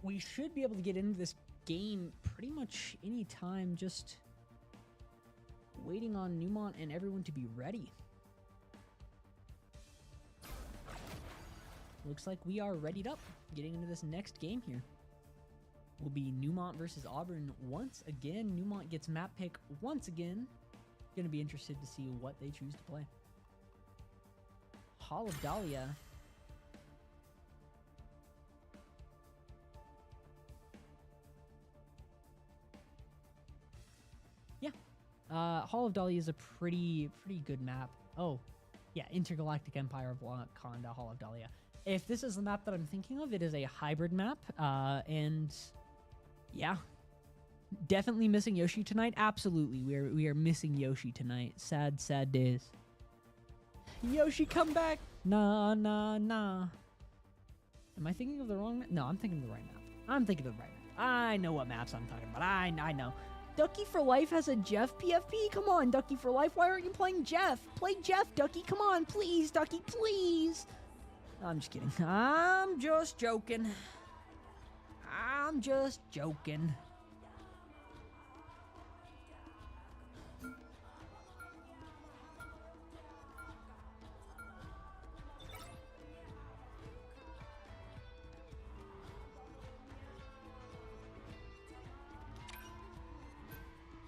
[SPEAKER 1] We should be able to get into this game pretty much any time, just waiting on Neumont and everyone to be ready. Looks like we are readied up, getting into this next game here. Will be Neumont versus Auburn once again. Neumont gets map pick once again. Gonna be interested to see what they choose to play. Hall of Dahlia. Yeah. Hall of Dahlia is a pretty good map. Oh, yeah, Intergalactic Empire of Wakanda, Hall of Dahlia. If this is the map that I'm thinking of, it is a hybrid map, and yeah, definitely missing Yoshi tonight. Absolutely, we are missing Yoshi tonight. Sad days. Yoshi, come back! Nah. Am I thinking of the wrong map? No, I'm thinking of the right map. I'm thinking of the right map. I know what maps I'm talking about. I know. Ducky for Life has a Jeff PFP. Come on, Ducky for Life. Why aren't you playing Jeff? Play Jeff, Ducky. Come on, please, Ducky, please. I'm just kidding. I'm just joking.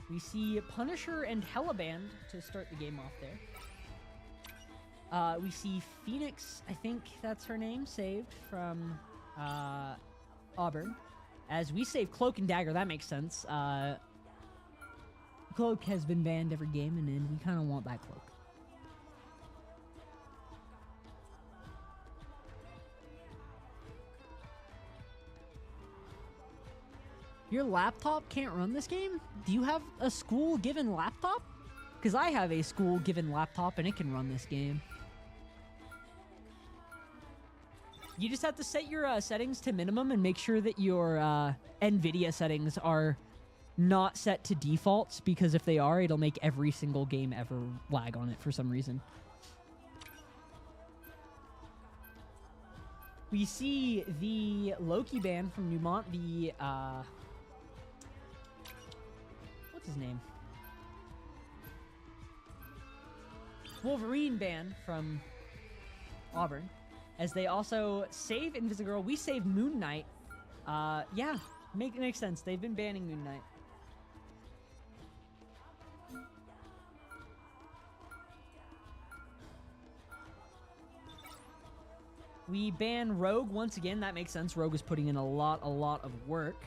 [SPEAKER 1] We see Punisher and Hellaband to start the game off there. We see Phoenix, I think that's her name, saved from Auburn. As we save Cloak and Dagger, that makes sense. Cloak has been banned every game, and we kind of want that Cloak. Your laptop can't run this game? Do you have a school-given laptop? Because I have a school-given laptop, and it can run this game. You just have to set your settings to minimum and make sure that your NVIDIA settings are not set to defaults, because if they are, it'll make every single game ever lag on it for some reason. We see the Loki ban from Neumont, the, what's his name? Wolverine ban from Auburn. As they also save Invisigirl. We save Moon Knight. Yeah, makes sense. They've been banning Moon Knight. We ban Rogue once again. That makes sense. Rogue is putting in a lot of work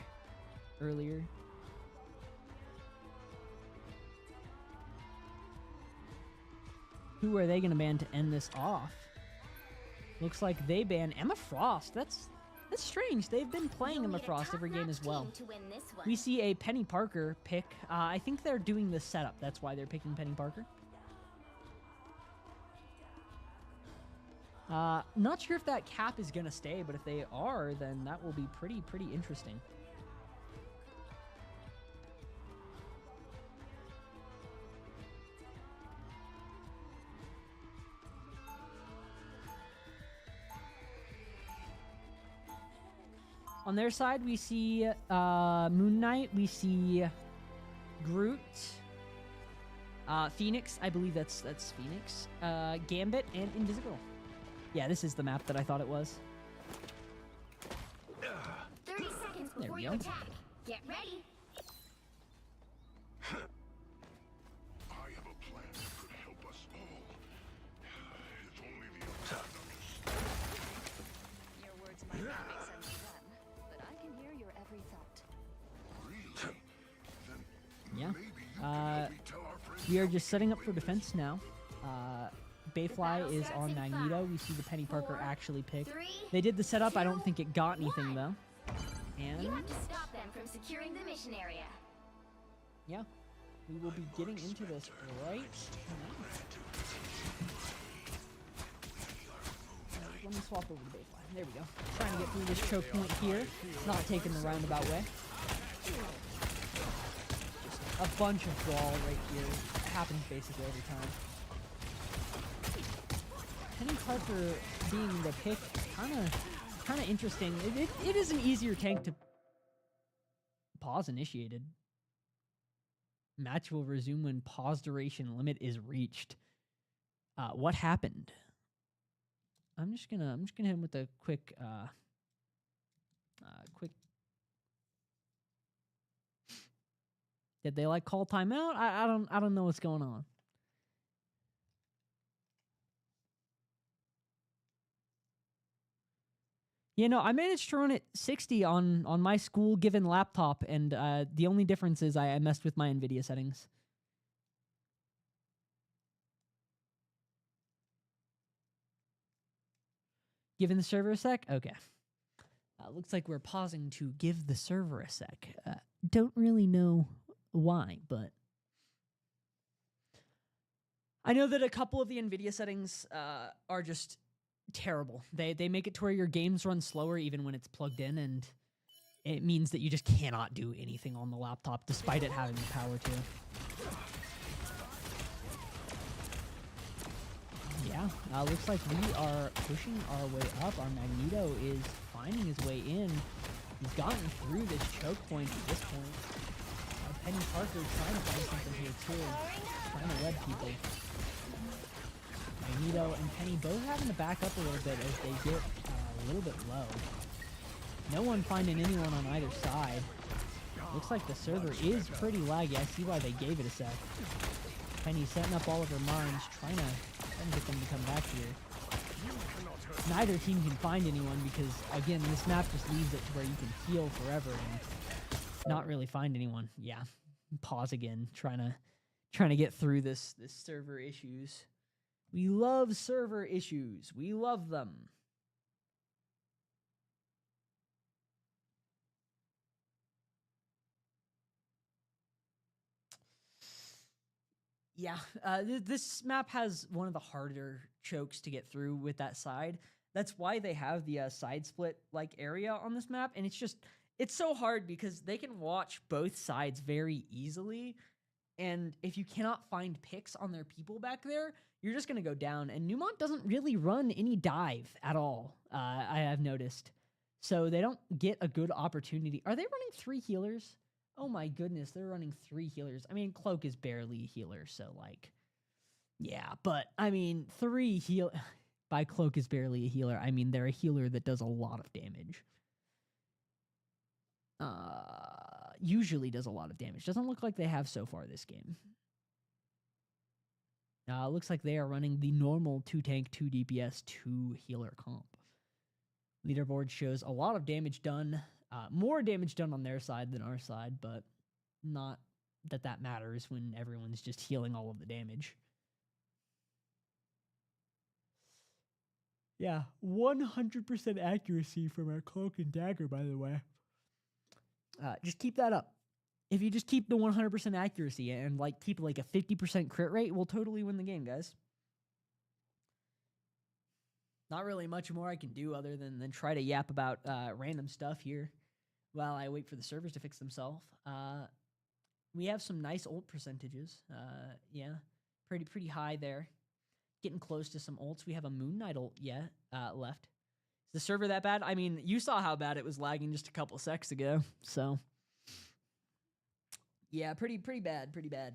[SPEAKER 1] earlier. Who are they going to ban to end this off? Looks like they ban Emma Frost. That's strange. They've been playing Emma Frost every game as well. We see a Penny Parker pick. I think they're doing the setup. That's why they're picking Penny Parker. Not sure if that cap is going to stay, but if they are, then that will be pretty interesting. On their side, we see Moon Knight, we see Groot, Phoenix, I believe that's Phoenix, Gambit, and Invisible. Yeah, this is the map that I thought it was.
[SPEAKER 2] 30 seconds
[SPEAKER 1] There
[SPEAKER 2] before
[SPEAKER 1] we
[SPEAKER 2] you
[SPEAKER 1] go.
[SPEAKER 2] attack. Get ready.
[SPEAKER 3] I have a plan that could help us all. It's only the outside
[SPEAKER 6] Your words might not make sense to them, but I can hear your every thought.
[SPEAKER 3] Really? Then
[SPEAKER 1] Yeah.
[SPEAKER 3] maybe you can help me tell our friends
[SPEAKER 1] We are just setting up for defense now. Bayfly is on Magneto. We see the Penny Parker actually pick. They did the setup. I don't think it got anything, though. And
[SPEAKER 2] You have to stop them from securing the mission area.
[SPEAKER 1] yeah, we will be getting into this right now. Let me swap over to Bayfly. There we go. Trying to get through this choke point here. Not taking the roundabout way. Just a bunch of brawl right here. It happens basically every time. Parker being the pick, kind of interesting. It is an easier tank to pause initiated. Match will resume when pause duration limit is reached. What happened? I'm just gonna hit him with a quick Did they like call timeout? I don't know what's going on. You know, I managed to run it 60 on my school given laptop, and the only difference is I messed with my NVIDIA settings. Giving the server a sec? Okay. Looks like we're pausing to give the server a sec. Don't really know why, but I know that a couple of the NVIDIA settings are just terrible. They make it to where your games run slower even when it's plugged in, and it means that you just cannot do anything on the laptop despite it having the power to. Yeah, looks like we are pushing our way up. Our Magneto is finding his way in. He's gotten through this choke point at this point. Penny Parker trying to find something here too. Trying to web people. Magneto and Penny both having to back up a little bit as they get a little bit low. No one finding anyone on either side. Looks like the server is pretty laggy. I see why they gave it a sec. Penny setting up all of her mines, trying to get them to come back here. Neither team can find anyone because, again, this map just leaves it to where you can heal forever and not really find anyone. Yeah, pause again, trying to get through this server issues. We love server issues. We love them. Yeah, this map has one of the harder chokes to get through with that side. That's why they have the side split like area on this map, and it's so hard because they can watch both sides very easily, and if you cannot find picks on their people back there, you're just gonna go down. And Neumont doesn't really run any dive at all. I have noticed, so they don't get a good opportunity. Are they running 3 healers? Oh my goodness, they're running 3 healers. I mean, Cloak is barely a healer, so like, yeah, but I mean, 3 heal. By Cloak is barely a healer, I mean they're a healer that does a lot of damage. Usually does a lot of damage. Doesn't look like they have so far this game. Looks like they are running the normal 2 tank, 2 DPS, 2 healer comp. Leaderboard shows a lot of damage done. More damage done on their side than our side, but not that matters when everyone's just healing all of the damage. Yeah, 100% accuracy from our Cloak and Dagger, by the way. Just keep that up. If you just keep the 100% accuracy and like keep like a 50% crit rate, we'll totally win the game, guys. Not really much more I can do other than try to yap about random stuff here while I wait for the servers to fix themselves. We have some nice ult percentages. Yeah, pretty high there. Getting close to some ults. We have a Moon Knight ult left. Is the server that bad? I mean, you saw how bad it was lagging just a couple secs ago. So, yeah, pretty bad, pretty bad.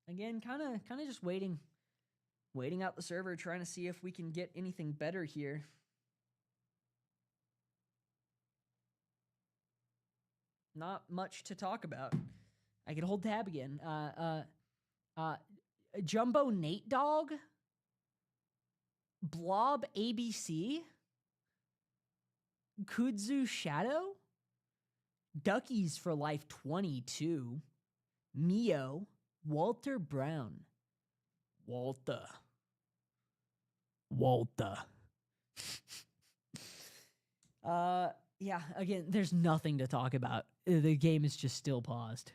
[SPEAKER 1] Again, kind of just waiting out the server, trying to see if we can get anything better here. Not much to talk about. I can hold tab again. Jumbo Nate Dog, Blob ABC, Kudzu Shadow, Duckies for Life 22, Mio, Walter Brown, Walter. Yeah, again, there's nothing to talk about. The game is just still paused.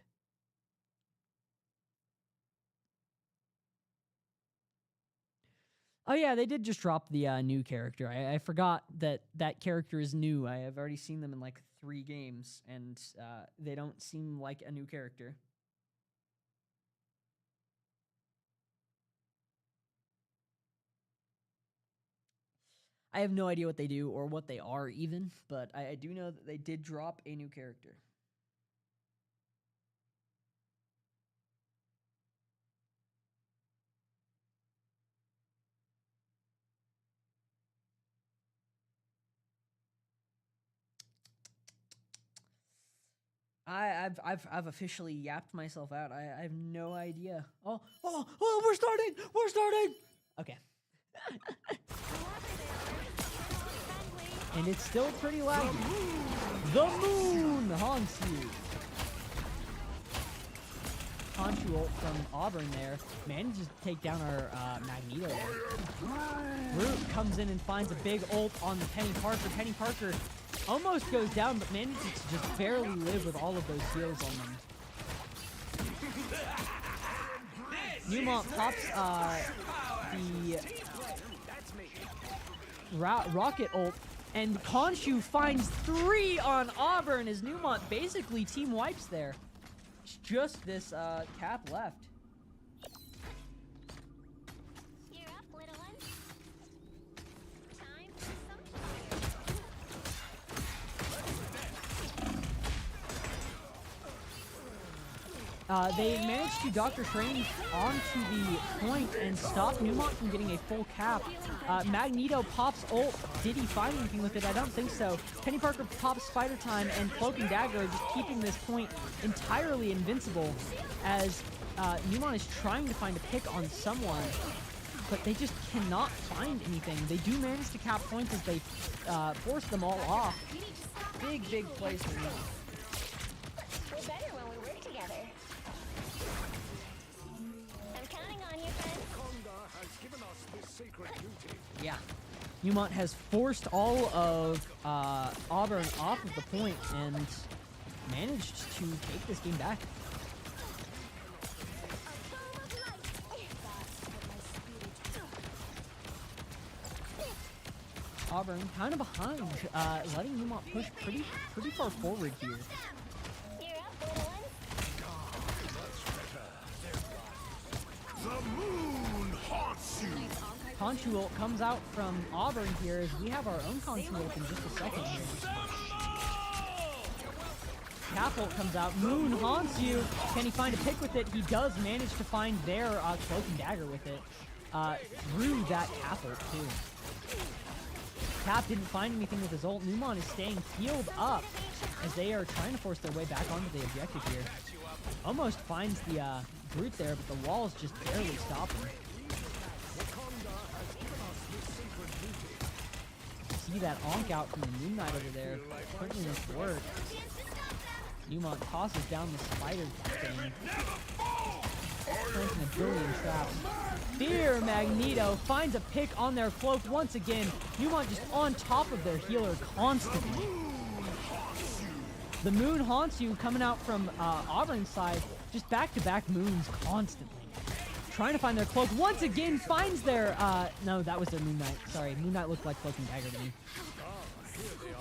[SPEAKER 1] Oh yeah, they did just drop the new character. I forgot that character is new. I have already seen them in like 3 games, and they don't seem like a new character. I have no idea what they do or what they are even, but I do know that they did drop a new character. I've officially yapped myself out. I have no idea. Oh, we're starting! We're starting! Okay. And it's still pretty loud. The moon haunts you. Conchu ult from Auburn there manages to take down our Magneto there. Root comes in and finds a big ult on the Penny Parker. Penny Parker almost goes down, but manages to just barely live with all of those heals on them. Neumont pops the rocket ult, and Conchu finds 3 on Auburn as Neumont basically team wipes there. It's just this cap left.
[SPEAKER 4] You're up, little one. Time for some
[SPEAKER 1] They managed to Doctor Strange onto the point and stop Neumont from getting a full cap. Magneto pops ult. Did he find anything with it? I don't think so. Penny Parker pops Spider Time, and Cloak and Dagger are just keeping this point entirely invincible as Neumont is trying to find a pick on someone, but they just cannot find anything. They do manage to cap points as they force them all off. Big plays for Neumont.
[SPEAKER 4] We're better when we work together. I'm counting on you, friend.
[SPEAKER 3] Conda has given us this sacred duty.
[SPEAKER 1] Yeah. Neumont has forced all of Auburn off of the point and managed to take this game back. Auburn kind of behind, letting Neumont push pretty far forward here.
[SPEAKER 4] You're up, little one.
[SPEAKER 3] The moon haunts you.
[SPEAKER 1] Conchu ult comes out from Auburn here as we have our own Conchu ult in just a second here. Cap ult comes out. Moon haunts you. Can he find a pick with it? He does manage to find their Cloak and Dagger with it through that Cap ult too. Cap didn't find anything with his ult. Neumont is staying healed up as they are trying to force their way back onto the objective here. Almost finds the Brute there, but the wall's just barely stopping. See that onk out from the Moon Knight over there, putting this to work. Neumont tosses down the spider thing, planting a billion traps. Fear Magneto finds a pick on their cloak once again. Neumont just on top of their healer constantly. The moon haunts you coming out from Auburn's side, just back-to-back moons constantly. Trying to find their cloak once again, finds their, no, that was their Moon Knight. Sorry, Moon Knight looked like Cloak and Dagger to me.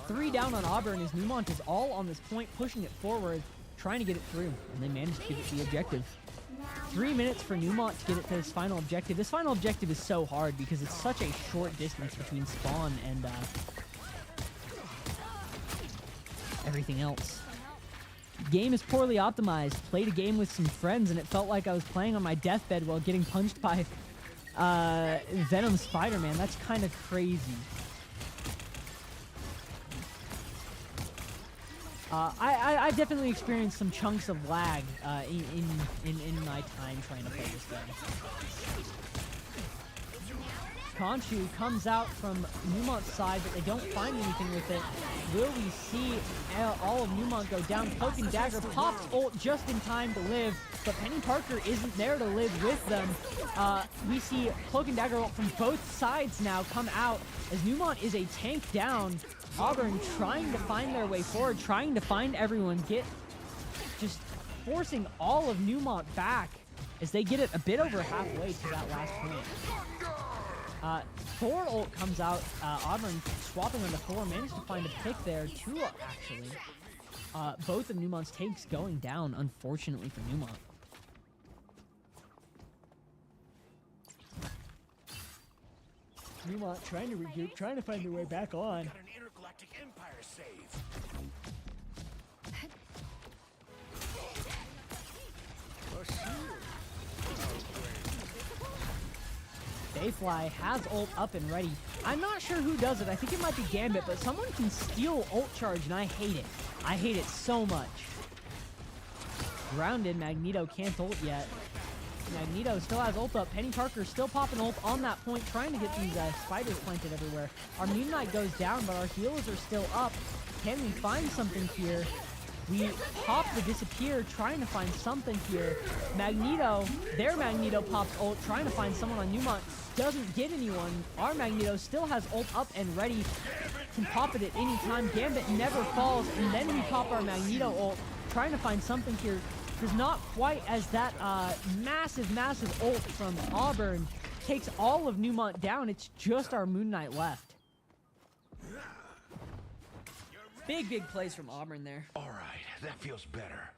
[SPEAKER 1] 3 down on Auburn as Neumont is all on this point, pushing it forward, trying to get it through, and they managed to get it the objective. 3 minutes for Neumont to get it to this final objective. This final objective is so hard because it's such a short distance between spawn and everything else. Game is poorly optimized. Played a game with some friends and it felt like I was playing on my deathbed while getting punched by Venom Spider-Man. That's kind of crazy. I've definitely experienced some chunks of lag in my time trying to play this game. Conchu comes out from Neumont's side, but they don't find anything with it. Will we see all of Neumont go down? Cloak and Dagger pops ult just in time to live, but Penny Parker isn't there to live with them. We see Cloak and Dagger ult from both sides now come out as Neumont is a tank down. Auburn trying to find their way forward, trying to find everyone, just forcing all of Neumont back as they get it a bit over halfway to that last point. Thor ult comes out. Auburn swapping onto Thor, managed to find a pick there. 2 actually. Both of Neumont's takes going down, unfortunately for Neumont. Neumont trying to regroup, trying to find their way back on.
[SPEAKER 5] Got an intergalactic empire save.
[SPEAKER 1] Bayfly has ult up and ready. I'm not sure who does it. I think it might be Gambit, but someone can steal ult charge, and I hate it. I hate it so much. Grounded, Magneto can't ult yet. Magneto still has ult up. Penny Parker still popping ult on that point, trying to get these spiders planted everywhere. Our Moon Knight goes down, but our healers are still up. Can we find something here? We pop the disappear, trying to find something here. Magneto, their Magneto pops ult, trying to find someone on Neumont. Doesn't get anyone. Our Magneto still has ult up and ready. Can pop it at any time. Gambit never falls, and then we pop our Magneto ult, trying to find something here. Does not quite as that massive ult from Auburn takes all of Neumont down. It's just our Moon Knight left. Big plays from Auburn there.
[SPEAKER 3] All right, that feels better.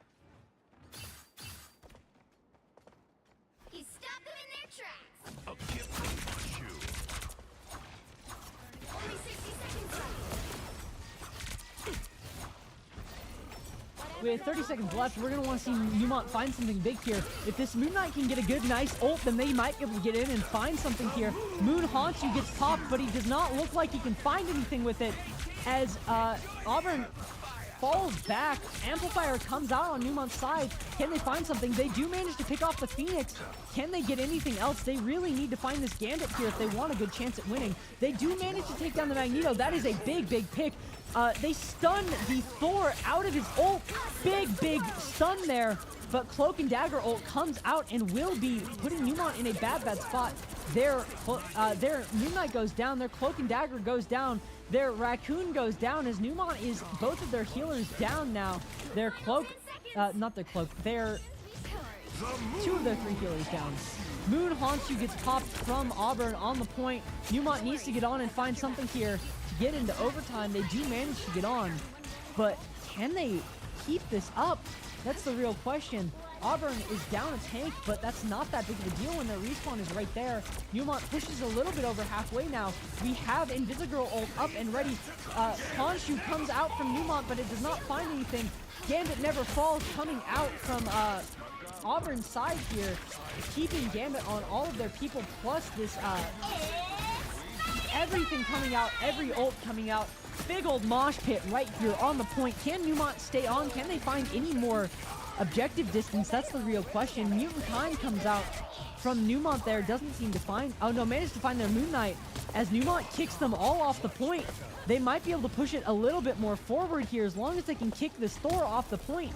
[SPEAKER 2] You stopped them in their tracks.
[SPEAKER 3] A gift from you.
[SPEAKER 2] Only 60 seconds left.
[SPEAKER 1] With 30 seconds left, we're going to want to see Neumont find something big here. If this Moon Knight can get a good, nice ult, then they might be able to get in and find something here. Moon Hansu gets popped, but he does not look like he can find anything with it. As Auburn falls back, Amplifier comes out on Neumont's side. Can they find something? They do manage to pick off the Phoenix. Can they get anything else? They really need to find this Gambit here if they want a good chance at winning. They do manage to take down the Magneto. That is a big pick. They stun the Thor out of his ult. Big stun there. But Cloak and Dagger ult comes out and will be putting Neumont in a bad spot. Their Moon Knight goes down. Their Cloak and Dagger goes down. Their Raccoon goes down as Neumont is both of their healers down now. Their Cloak, not their Cloak, their 2 of their 3 healers down. Moon Hansu gets popped from Auburn on the point. Neumont needs to get on and find something here to get into overtime. They do manage to get on, but can they keep this up? That's the real question. Auburn is down a tank, but that's not that big of a deal when their respawn is right there. Neumont pushes a little bit over halfway now. We have Invisigirl ult up and ready. Khonshu comes out from Neumont, but it does not find anything. Gambit never falls, coming out from Auburn's side here, keeping Gambit on all of their people, plus this everything coming out, every ult coming out. Big old mosh pit right here on the point. Can Neumont stay on? Can they find any more objective distance? That's the real question. Mutant Kind comes out from Neumont there. Doesn't seem to find... Oh, no, managed to find their Moon Knight. As Neumont kicks them all off the point, they might be able to push it a little bit more forward here as long as they can kick this Thor off the point.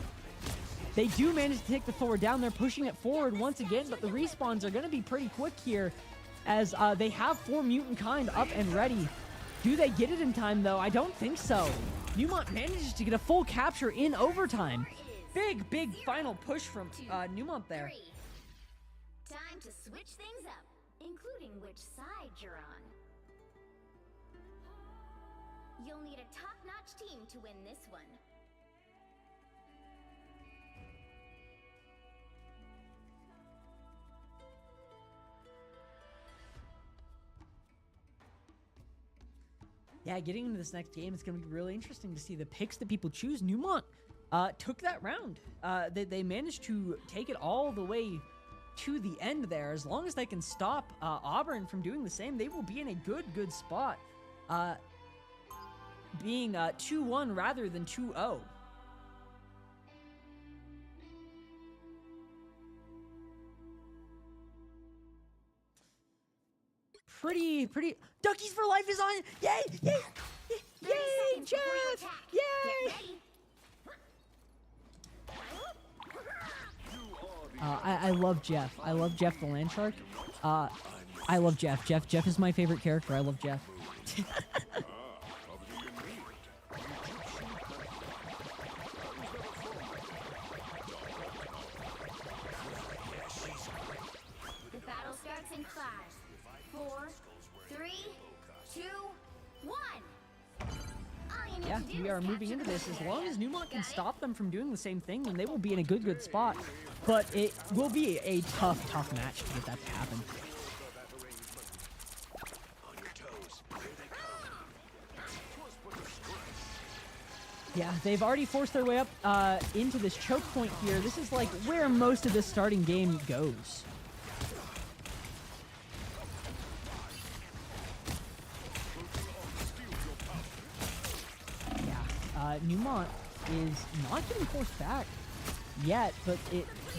[SPEAKER 1] They do manage to take the Thor down. They're pushing it forward once again, but the respawns are going to be pretty quick here as they have 4 Mutant Kind up and ready. Do they get it in time, though? I don't think so. Neumont manages to get a full capture in overtime. Big final push from Neumont there.
[SPEAKER 2] 3. Time to switch things up, including which side you're on. You'll need a top-notch team to win this one.
[SPEAKER 1] Yeah, getting into this next game, it's going to be really interesting to see the picks that people choose. Neumont took that round. They managed to take it all the way to the end there. As long as they can stop Auburn from doing the same, they will be in a good spot. Being 2-1 rather than 2-0. Pretty. Duckies for Life is on. Yay! Jeff! Yay! I love Jeff. I love Jeff the Land Shark. I love Jeff. Jeff is my favorite character. I love Jeff.
[SPEAKER 2] The battle starts in 5, 4,
[SPEAKER 1] we are moving into this. As long as Neumont can stop them from doing the same thing, then they will be in a good spot. But it will be a tough match to get that to happen. Yeah, they've already forced their way up into this choke point here. This is like where most of this starting game goes. Yeah, Neumont is not getting forced back yet, but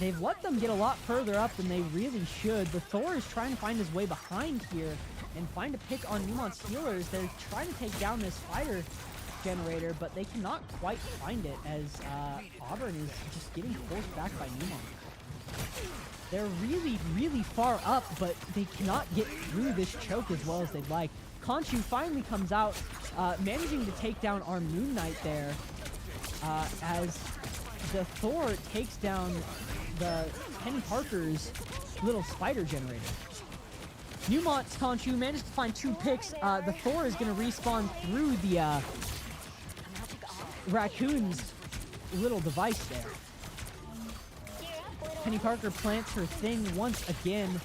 [SPEAKER 1] they've let them get a lot further up than they really should. The Thor is trying to find his way behind here and find a pick on Neumont's healers. They're trying to take down this fighter generator, but they cannot quite find it as Auburn is just getting forced back by Neumont. They're really far up, but they cannot get through this choke as well as they'd like. Khonshu finally comes out, managing to take down our Moon Knight there, as the Thor takes down the Penny Parker's little spider generator. Neumont's Khonshu managed to find 2 picks. The Thor is going to respawn through the Raccoon's little device there. Penny Parker plants her thing once again,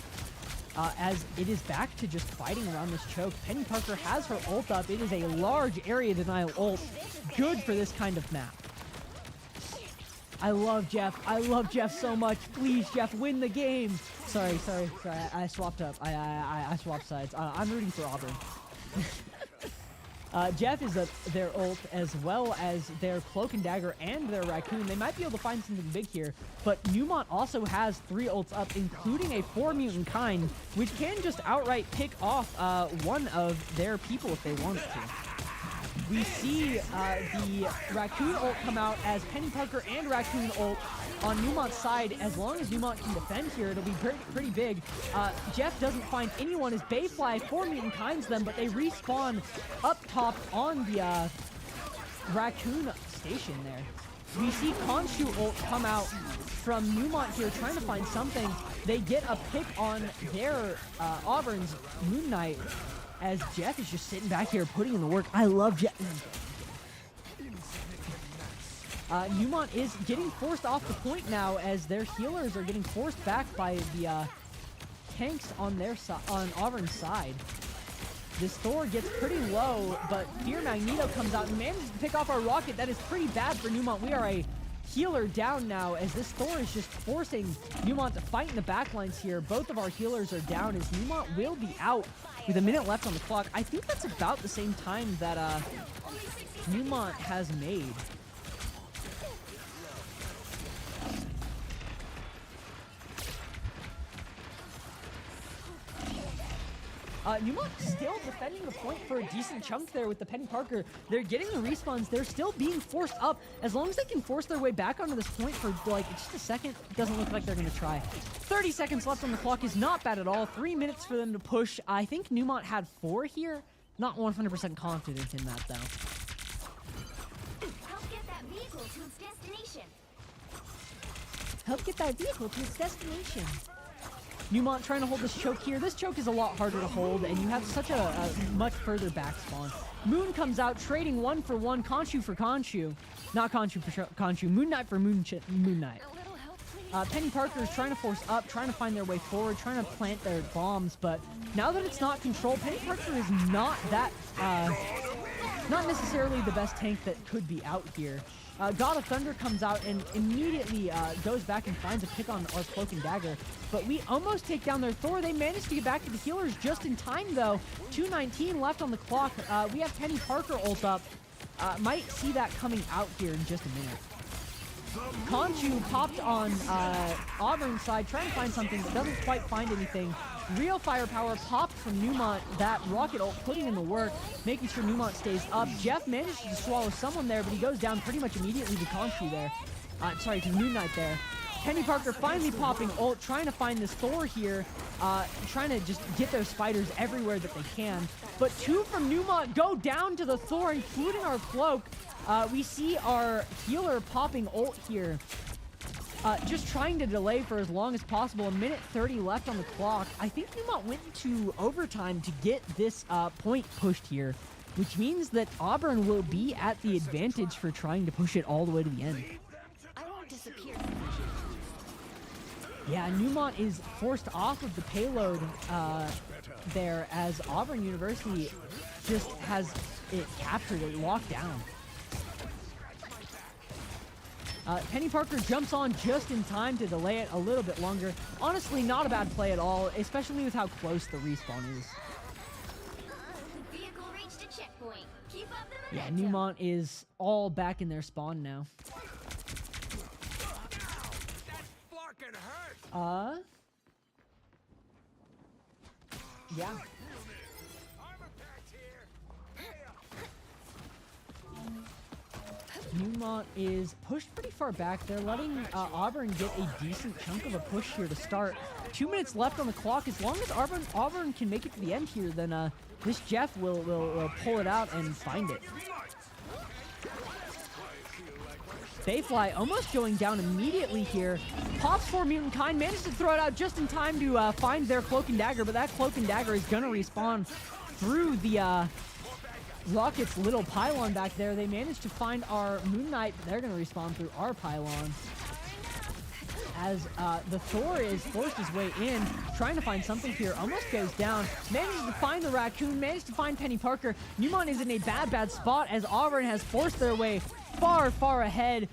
[SPEAKER 1] as it is back to just fighting around this choke. Penny Parker has her ult up. It is a large area denial ult. Good for this kind of map. I love Jeff. I love Jeff so much. Please, Jeff, win the game. Sorry. I swapped up. I swapped sides. I'm rooting for Auburn. Jeff is their ult as well as their Cloak and Dagger and their Raccoon. They might be able to find something big here, but Neumont also has 3 ults up, including a 4 mutant kind, which can just outright pick off one of their people if they wanted to. We see the Raccoon ult come out as Penny Parker and Raccoon ult on Neumont's side. As long as Neumont can defend here, it'll be pretty big. Jeff doesn't find anyone as Bayfly 4 mutant kinds them, but they respawn up top on the Raccoon station there. We see Khonshu ult come out from Neumont here trying to find something. They get a pick on their Auburn's Moon Knight, as Jeff is just sitting back here putting in the work. I love Jeff. Neumont is getting forced off the point now as their healers are getting forced back by the tanks on their on Auburn's side. This Thor gets pretty low, but Fear Magneto comes out and manages to pick off our rocket. That is pretty bad for Neumont. We are a healer down now as this Thor is just forcing Neumont to fight in the backlines here. Both of our healers are down as Neumont will be out with a minute left on the clock. I think that's about the same time that Neumont has made. Neumont still defending the point for a decent chunk there with the Penny Parker. They're getting the respawns. They're still being forced up. As long as they can force their way back onto this point for like just a second, it doesn't look like they're going to try. 30 seconds left on the clock is not bad at all. 3 minutes for them to push. I think Neumont had 4 here. Not 100% confident in that, though.
[SPEAKER 2] Help get that vehicle to its destination.
[SPEAKER 1] Help get that vehicle to its destination. Neumont trying to hold this choke here. This choke is a lot harder to hold, and you have such a much further back spawn. Moon comes out, trading 1 for 1. Khonshu for Khonshu. Not Khonshu for Khonshu. Moon Knight for Moon Knight. Penny Parker is trying to force up, trying to find their way forward, trying to plant their bombs, but now that it's not controlled, Penny Parker is not that, not necessarily the best tank that could be out here. God of Thunder comes out and immediately goes back and finds a pick on our Cloak and Dagger. But we almost take down their Thor. They managed to get back to the healers just in time, though. 2:19 left on the clock. We have Penny Parker ult up. Might see that coming out here in just a minute. Khonshu popped on Auburn's side, trying to find something, but doesn't quite find anything. Real firepower popped from Neumont. That rocket ult putting in the work, making sure Neumont stays up. Jeff manages to swallow someone there, but he goes down pretty much immediately to Khonshu there. Sorry, to Moon Knight there. Penny Parker finally popping ult, trying to find this Thor here, trying to just get those spiders everywhere that they can. But 2 from Neumont go down to the Thor, including our Cloak. We see our healer popping ult here. Just trying to delay for as long as possible. 1:30 left on the clock. I think Neumont went into overtime to get this point pushed here. which means that Auburn will be at the advantage for trying to push it all the way to the end.
[SPEAKER 6] I won't disappear.
[SPEAKER 1] Yeah, Neumont is forced off of the payload there as Auburn University just has it captured, it locked down. Penny Parker jumps on just in time to delay it a little bit longer. Honestly, not a bad play at all, especially with how close the respawn is.
[SPEAKER 2] Vehicle reached a checkpoint. Keep up the
[SPEAKER 1] Yeah,
[SPEAKER 2] momentum.
[SPEAKER 1] Neumont is all back in their spawn now.
[SPEAKER 5] Fucking hurt.
[SPEAKER 1] Yeah.
[SPEAKER 5] Armor packs here.
[SPEAKER 1] Neumont is pushed pretty far back. They're letting Auburn get a decent chunk of a push here to start. 2 minutes left on the clock. As long as Auburn can make it to the end here, then this Jeff will pull it out and find it. Bayfly almost going down immediately here. Pops for Mutant Kind, managed to throw it out just in time to find their Cloak and Dagger, but that Cloak and Dagger is going to respawn through the Rocket's little pylon back there. They managed to find our Moon Knight. They're going to respawn through our pylon. As the Thor is forced his way in, trying to find something here, almost goes down, manages to find the Raccoon, managed to find Penny Parker. Neumont is in a bad spot as Auburn has forced their way far ahead.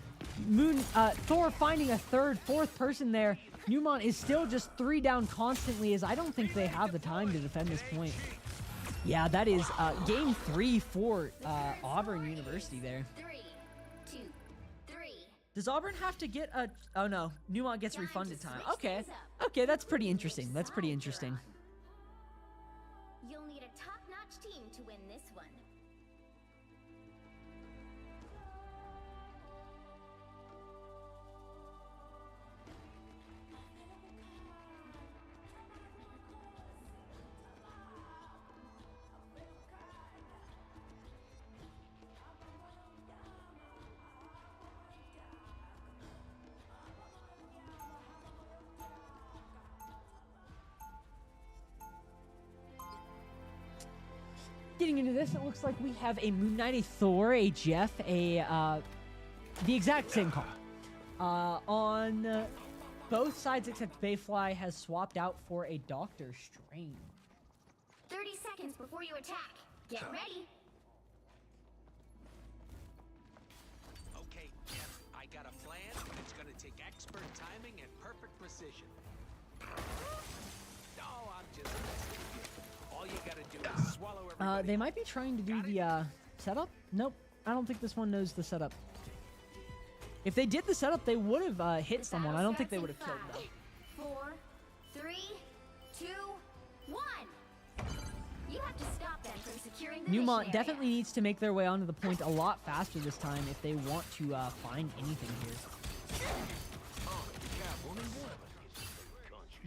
[SPEAKER 1] Thor finding a third, fourth person there. Neumont is still just 3 down constantly, as I don't think they have the time to defend this point. Yeah, that is game 3 for Auburn University there.
[SPEAKER 2] 3, 2, 3.
[SPEAKER 1] Does Auburn have to get a... Oh, no. Neumont gets
[SPEAKER 2] Time to
[SPEAKER 1] refunded time.
[SPEAKER 2] switch
[SPEAKER 1] Okay.
[SPEAKER 2] things up.
[SPEAKER 1] Okay, that's pretty interesting. That's pretty interesting.
[SPEAKER 2] You'll need a top-notch team to win this one.
[SPEAKER 1] Getting into this, it looks like we have a Moon Knight, a Thor, a Jeff, the exact same call. On both sides except Bayfly has swapped out for a Doctor Strange.
[SPEAKER 2] 30 seconds before you attack. Get ready.
[SPEAKER 5] Okay, Jeff, I got a plan, but it's gonna take expert timing and perfect precision. No, I'm just messing with you. All you gotta do is swallow everybody.
[SPEAKER 1] They might be trying to do the setup. Nope, I don't think this one knows the setup. If they did the setup, they would have hit someone. I don't think they would have killed them.
[SPEAKER 2] 4, 3, 2, 1. You have to stop them from securing the mission
[SPEAKER 1] Neumont
[SPEAKER 2] area.
[SPEAKER 1] definitely needs to make their way onto the point a lot faster this time if they want to find anything here.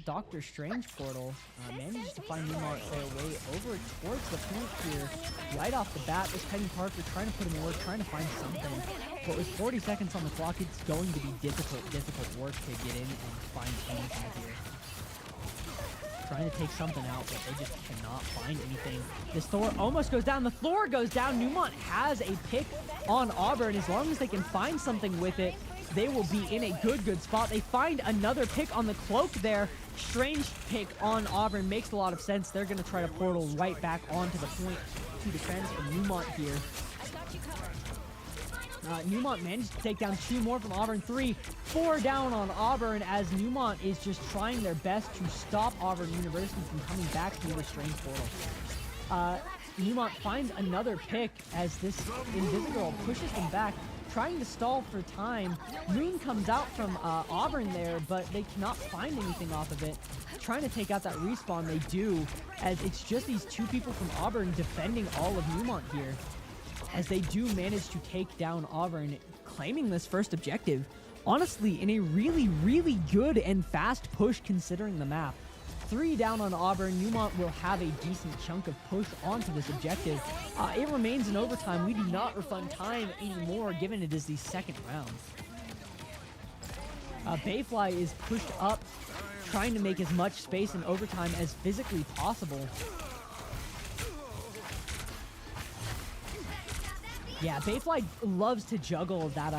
[SPEAKER 1] Doctor Strange portal manages to find Neumont their way over towards the point here. Right off the bat, this Penny Parker trying to put him work, trying to find something. But with 40 seconds on the clock, it's going to be difficult work to get in and find anything here. Trying to take something out, but they just cannot find anything. This Thor almost goes down. The Thor goes down. Neumont has a pick on Auburn. As long as they can find something with it, they will be in a good spot. They find another pick on the cloak there. Strange pick on Auburn makes a lot of sense. They're going to try to portal right back onto the point to defend from Neumont here. Neumont managed to take down 2 more from Auburn. 3, 4 down on Auburn as Neumont is just trying their best to stop Auburn University from coming back through the Strange portal. Neumont finds another pick as this Invisigirl pushes them back, trying to stall for time. Moon comes out from Auburn there, but they cannot find anything off of it. Trying to take out that respawn, they do, as it's just these 2 people from Auburn defending all of Neumont here. As they do manage to take down Auburn, claiming this first objective. Honestly, in a really good and fast push considering the map. 3 down on Auburn. Neumont will have a decent chunk of push onto this objective. It remains in overtime. We do not refund time anymore, given it is the second round. Bayfly is pushed up, trying to make as much space in overtime as physically possible. Yeah, Bayfly loves to juggle that,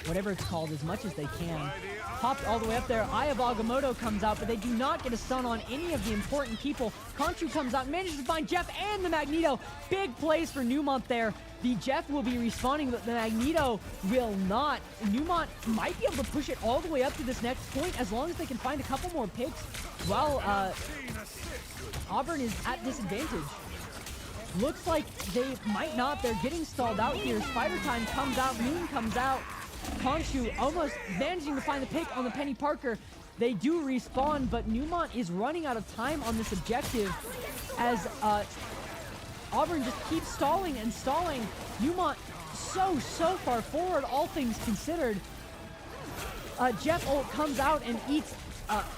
[SPEAKER 1] whatever it's called, as much as they can. Popped all the way up there. Eye of Agamotto comes out, but they do not get a stun on any of the important people. Conchu comes out, manages to find Jeff and the Magneto. Big plays for Neumont there. The Jeff will be respawning, but the Magneto will not. Neumont might be able to push it all the way up to this next point as long as they can find a couple more picks while Auburn is at disadvantage. Looks like they might not. They're getting stalled out here. Spider Time comes out. Moon comes out. Conchu almost managing to find the pick on the Penny Parker. They do respawn, but Neumont is running out of time on this objective as Auburn just keeps stalling and stalling. Neumont so far forward, all things considered. Jeff ult comes out and eats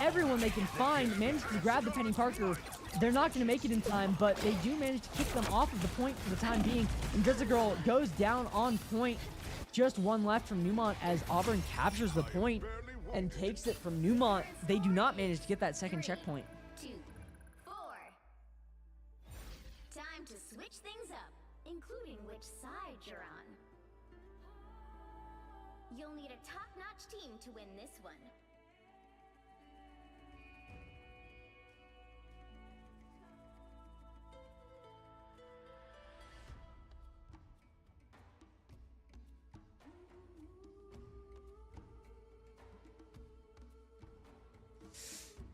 [SPEAKER 1] everyone they can find, manages to grab the Penny Parker. They're not going to make it in time, but they do manage to kick them off of the point for the time being. And Drizzy Girl goes down on point. Just one left from Neumont as Auburn captures the point and takes it from Neumont. They do not manage to get that second checkpoint.
[SPEAKER 2] 2, 4. Time to switch things up, including which side you're on. You'll need a top-notch team to win this one.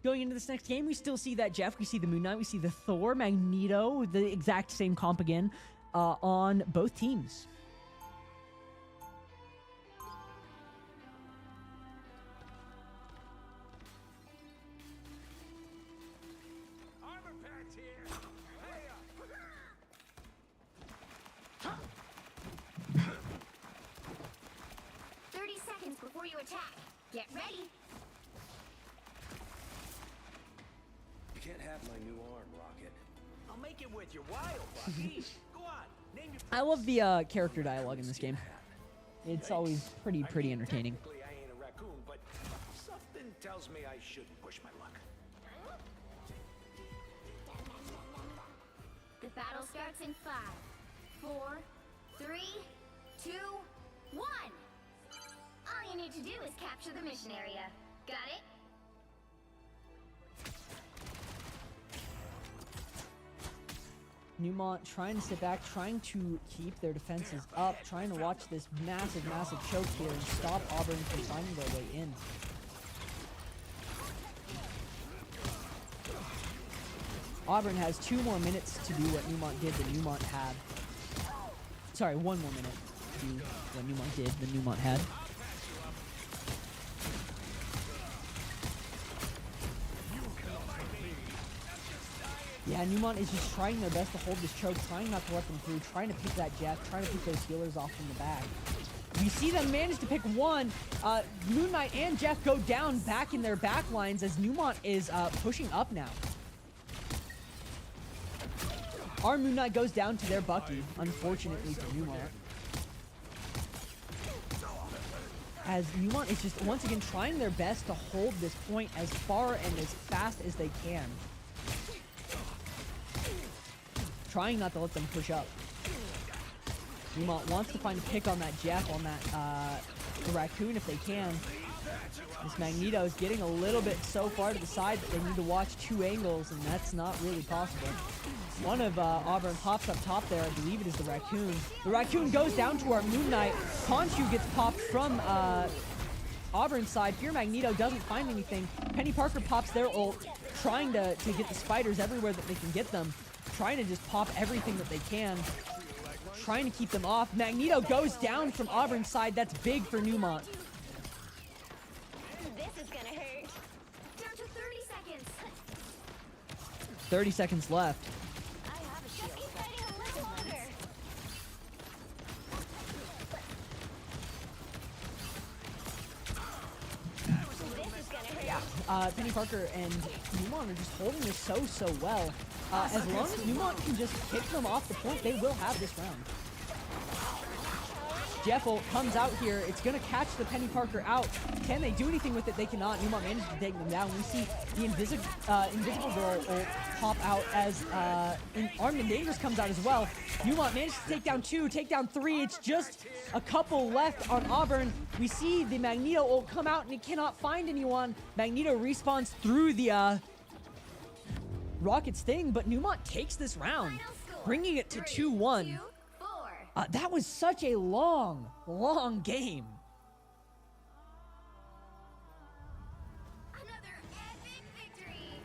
[SPEAKER 1] Going into this next game, we still see that Jeff, we see the Moon Knight, we see the Thor, Magneto, the exact same comp again on both teams.
[SPEAKER 5] Armor packs here. Hey,
[SPEAKER 2] 30 seconds before you attack. Get ready.
[SPEAKER 7] You can't have my new arm, Rocket.
[SPEAKER 5] I'll make it with your wild, Bucky. Go on, name your.
[SPEAKER 1] I love the character dialogue in this game. It's always pretty entertaining.
[SPEAKER 5] Technically, I ain't a raccoon, but something tells me I shouldn't push my luck.
[SPEAKER 2] The battle starts in 5, 4, 3, 2, 1. All you need to do is capture the mission area. Got it?
[SPEAKER 1] Neumont trying to sit back, trying to keep their defenses up, trying to watch this massive choke here and stop Auburn from finding their way in. Auburn has 2 more minutes to do what Neumont did that Neumont had. Sorry, 1 more minute to do what Neumont did that Neumont had. Yeah, Neumont is just trying their best to hold this choke, trying not to let them through, trying to pick that Jeff, trying to pick those healers off from the back. We see them manage to pick one. Moon Knight and Jeff go down back in their back lines as Neumont is pushing up now. Our Moon Knight goes down to their Bucky, unfortunately for Neumont. As Neumont is just once again trying their best to hold this point as far and as fast as they can. Trying not to let them push up. Neumont wants to find a pick on that Jeff, on that the Raccoon if they can. This Magneto is getting a little bit so far to the side that they need to watch 2 angles, and that's not really possible. One of Auburn pops up top there. I believe it is the Raccoon. The Raccoon goes down to our Moon Knight. Conchu gets popped from Auburn's side. Fear Magneto doesn't find anything. Penny Parker pops their ult, trying to get the spiders everywhere that they can get them. Trying to just pop everything that they can. Trying to keep them off. Magneto goes down from Auburn's side. That's big for Neumont.
[SPEAKER 2] This is gonna hurt. Down to 30 seconds.
[SPEAKER 1] 30 seconds left.
[SPEAKER 2] I have a shield. Just keep fighting a little longer. This is gonna hurt.
[SPEAKER 1] Yeah, Penny Parker and Neumont are just holding this so well. As long as Neumont can just kick them off the point, they will have this round. Jeff ult comes out here. It's going to catch the Penny Parker out. Can they do anything with it? They cannot. Neumont manages to take them down. We see the Invisible Girl ult pop out as Armed and Dangerous comes out as well. Neumont manages to take down 2, take down 3. It's just a couple left on Auburn. We see the Magneto ult come out, and it cannot find anyone. Magneto respawns through the Rocket's thing, but Neumont takes this round, bringing it to 2-1. That was such a long game.
[SPEAKER 2] Another epic victory.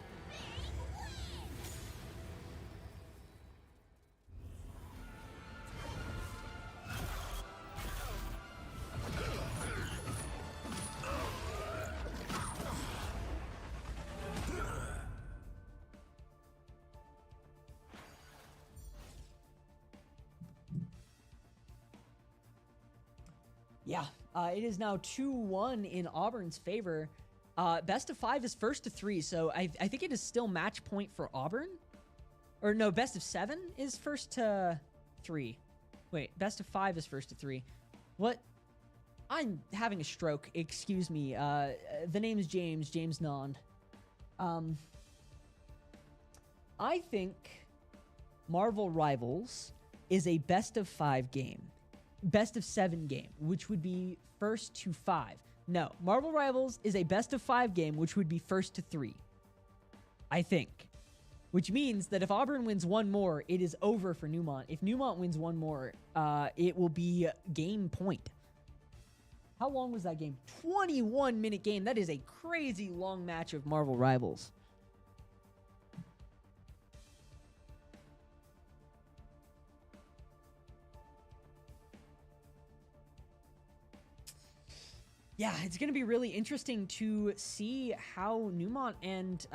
[SPEAKER 1] Yeah, it is now 2-1 in Auburn's favor. Best of 5 is first to 3, so I think it is still match point for Auburn. Or no, best of 7 is first to 3. Wait, best of 5 is first to 3. What? I'm having a stroke. Excuse me. The name is James Nond. I think Marvel Rivals is a best of 5 game. Best of 7 game, which would be first to 5. No, Marvel Rivals is a best of 5 game, which would be first to 3. I think. Which means that if Auburn wins one more, it is over for Neumont. If Neumont wins one more, it will be game point. How long was that game? 21-minute game. That is a crazy long match of Marvel Rivals. Yeah, it's going to be really interesting to see how Neumont and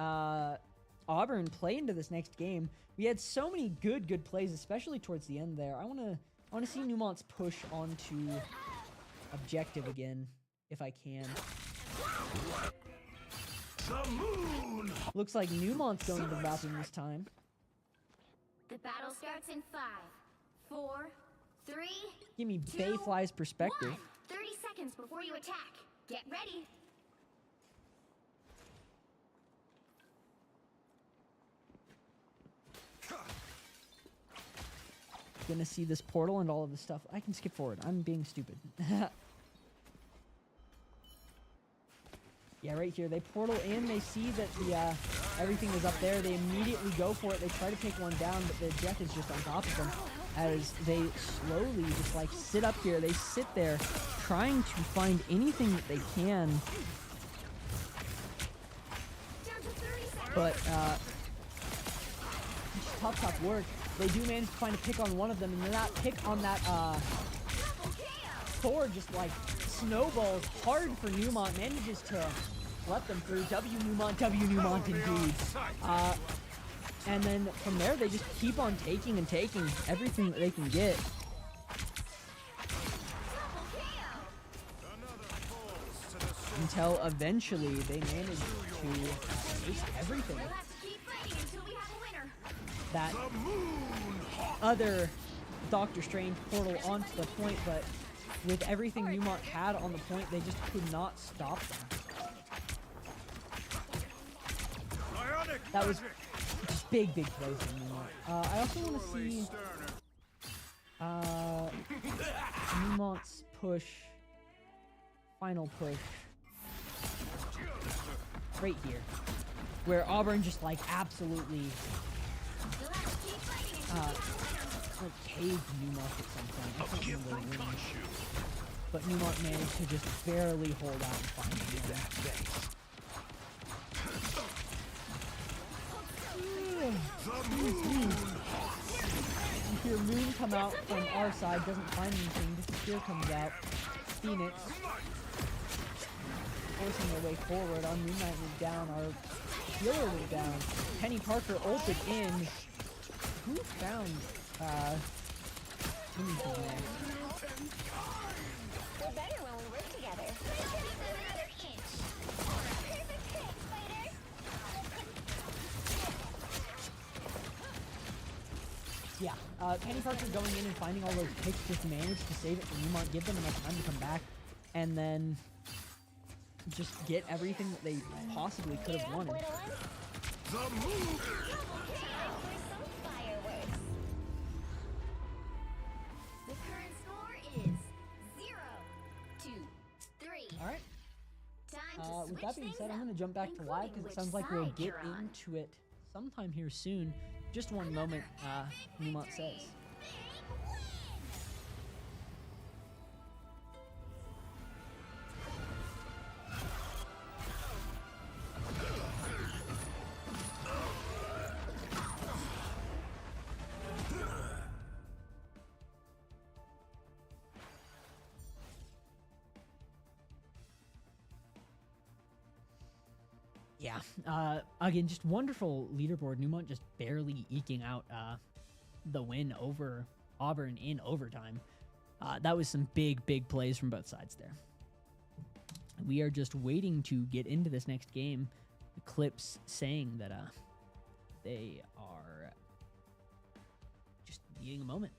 [SPEAKER 1] Auburn play into this next game. We had so many good plays, especially towards the end there. I want to see Neumont's push onto objective again, if I can.
[SPEAKER 3] The moon!
[SPEAKER 1] Looks like Neumont's going to the bathroom this time.
[SPEAKER 2] The battle starts in 5, 4, 3,
[SPEAKER 1] Give me
[SPEAKER 2] 2,
[SPEAKER 1] Bayfly's perspective.
[SPEAKER 2] 1. 30 seconds before you attack. Get ready.
[SPEAKER 1] Gonna see this portal and all of this stuff. I can skip forward. I'm being stupid. Yeah, right here. They portal in. They see that the everything is up there. They immediately go for it. They try to take one down, but the Jet is just on top of them as they slowly just like sit up here. They sit there trying to find anything that they can. But tough work. They do manage to find a pick on one of them, and then that pick on that Thor just like snowballs hard for Neumont, manages to let them through. W Neumont indeed. And then from there, they just keep on taking and taking everything that they can get. Until eventually they manage to lose everything. That other Doctor Strange portal onto the point, but with everything Neumont had on the point, they just could not stop them. That was just big plays from Neumont. I also want to see Neumont's push, final push, right here, where Auburn just like absolutely like caved Neumont at some point. I can't remember the win. But Neumont managed to just barely hold out and find him. You hear Moon come out from our side, doesn't find anything, just a spear comes out. Phoenix forcing their way forward. Our Moon Knight was down, our healer was down. Penny Parker ulted in. Who found anything there?
[SPEAKER 2] We're better when we work together. Another inch. Perfect hit, fighter.
[SPEAKER 1] Yeah, Penny Parker going in and finding all those picks just managed to save it for Neumont, give them enough time to come back, and then just get everything that they possibly could have wanted.
[SPEAKER 3] The move!
[SPEAKER 2] Fireworks. The current score is 0-3.
[SPEAKER 1] All right.
[SPEAKER 2] Time to
[SPEAKER 1] With
[SPEAKER 2] switch
[SPEAKER 1] that being
[SPEAKER 2] things
[SPEAKER 1] said, I'm
[SPEAKER 2] up,
[SPEAKER 1] going to jump back to live because it
[SPEAKER 2] including
[SPEAKER 1] sounds
[SPEAKER 2] which
[SPEAKER 1] like we'll
[SPEAKER 2] side
[SPEAKER 1] get
[SPEAKER 2] you're on.
[SPEAKER 1] into it sometime here soon. Just one moment, Neumont says. Yeah, again, just wonderful leaderboard. Neumont just barely eking out the win over Auburn in overtime. That was some big plays from both sides there. We are just waiting to get into this next game. The clips saying that they are just needing a moment.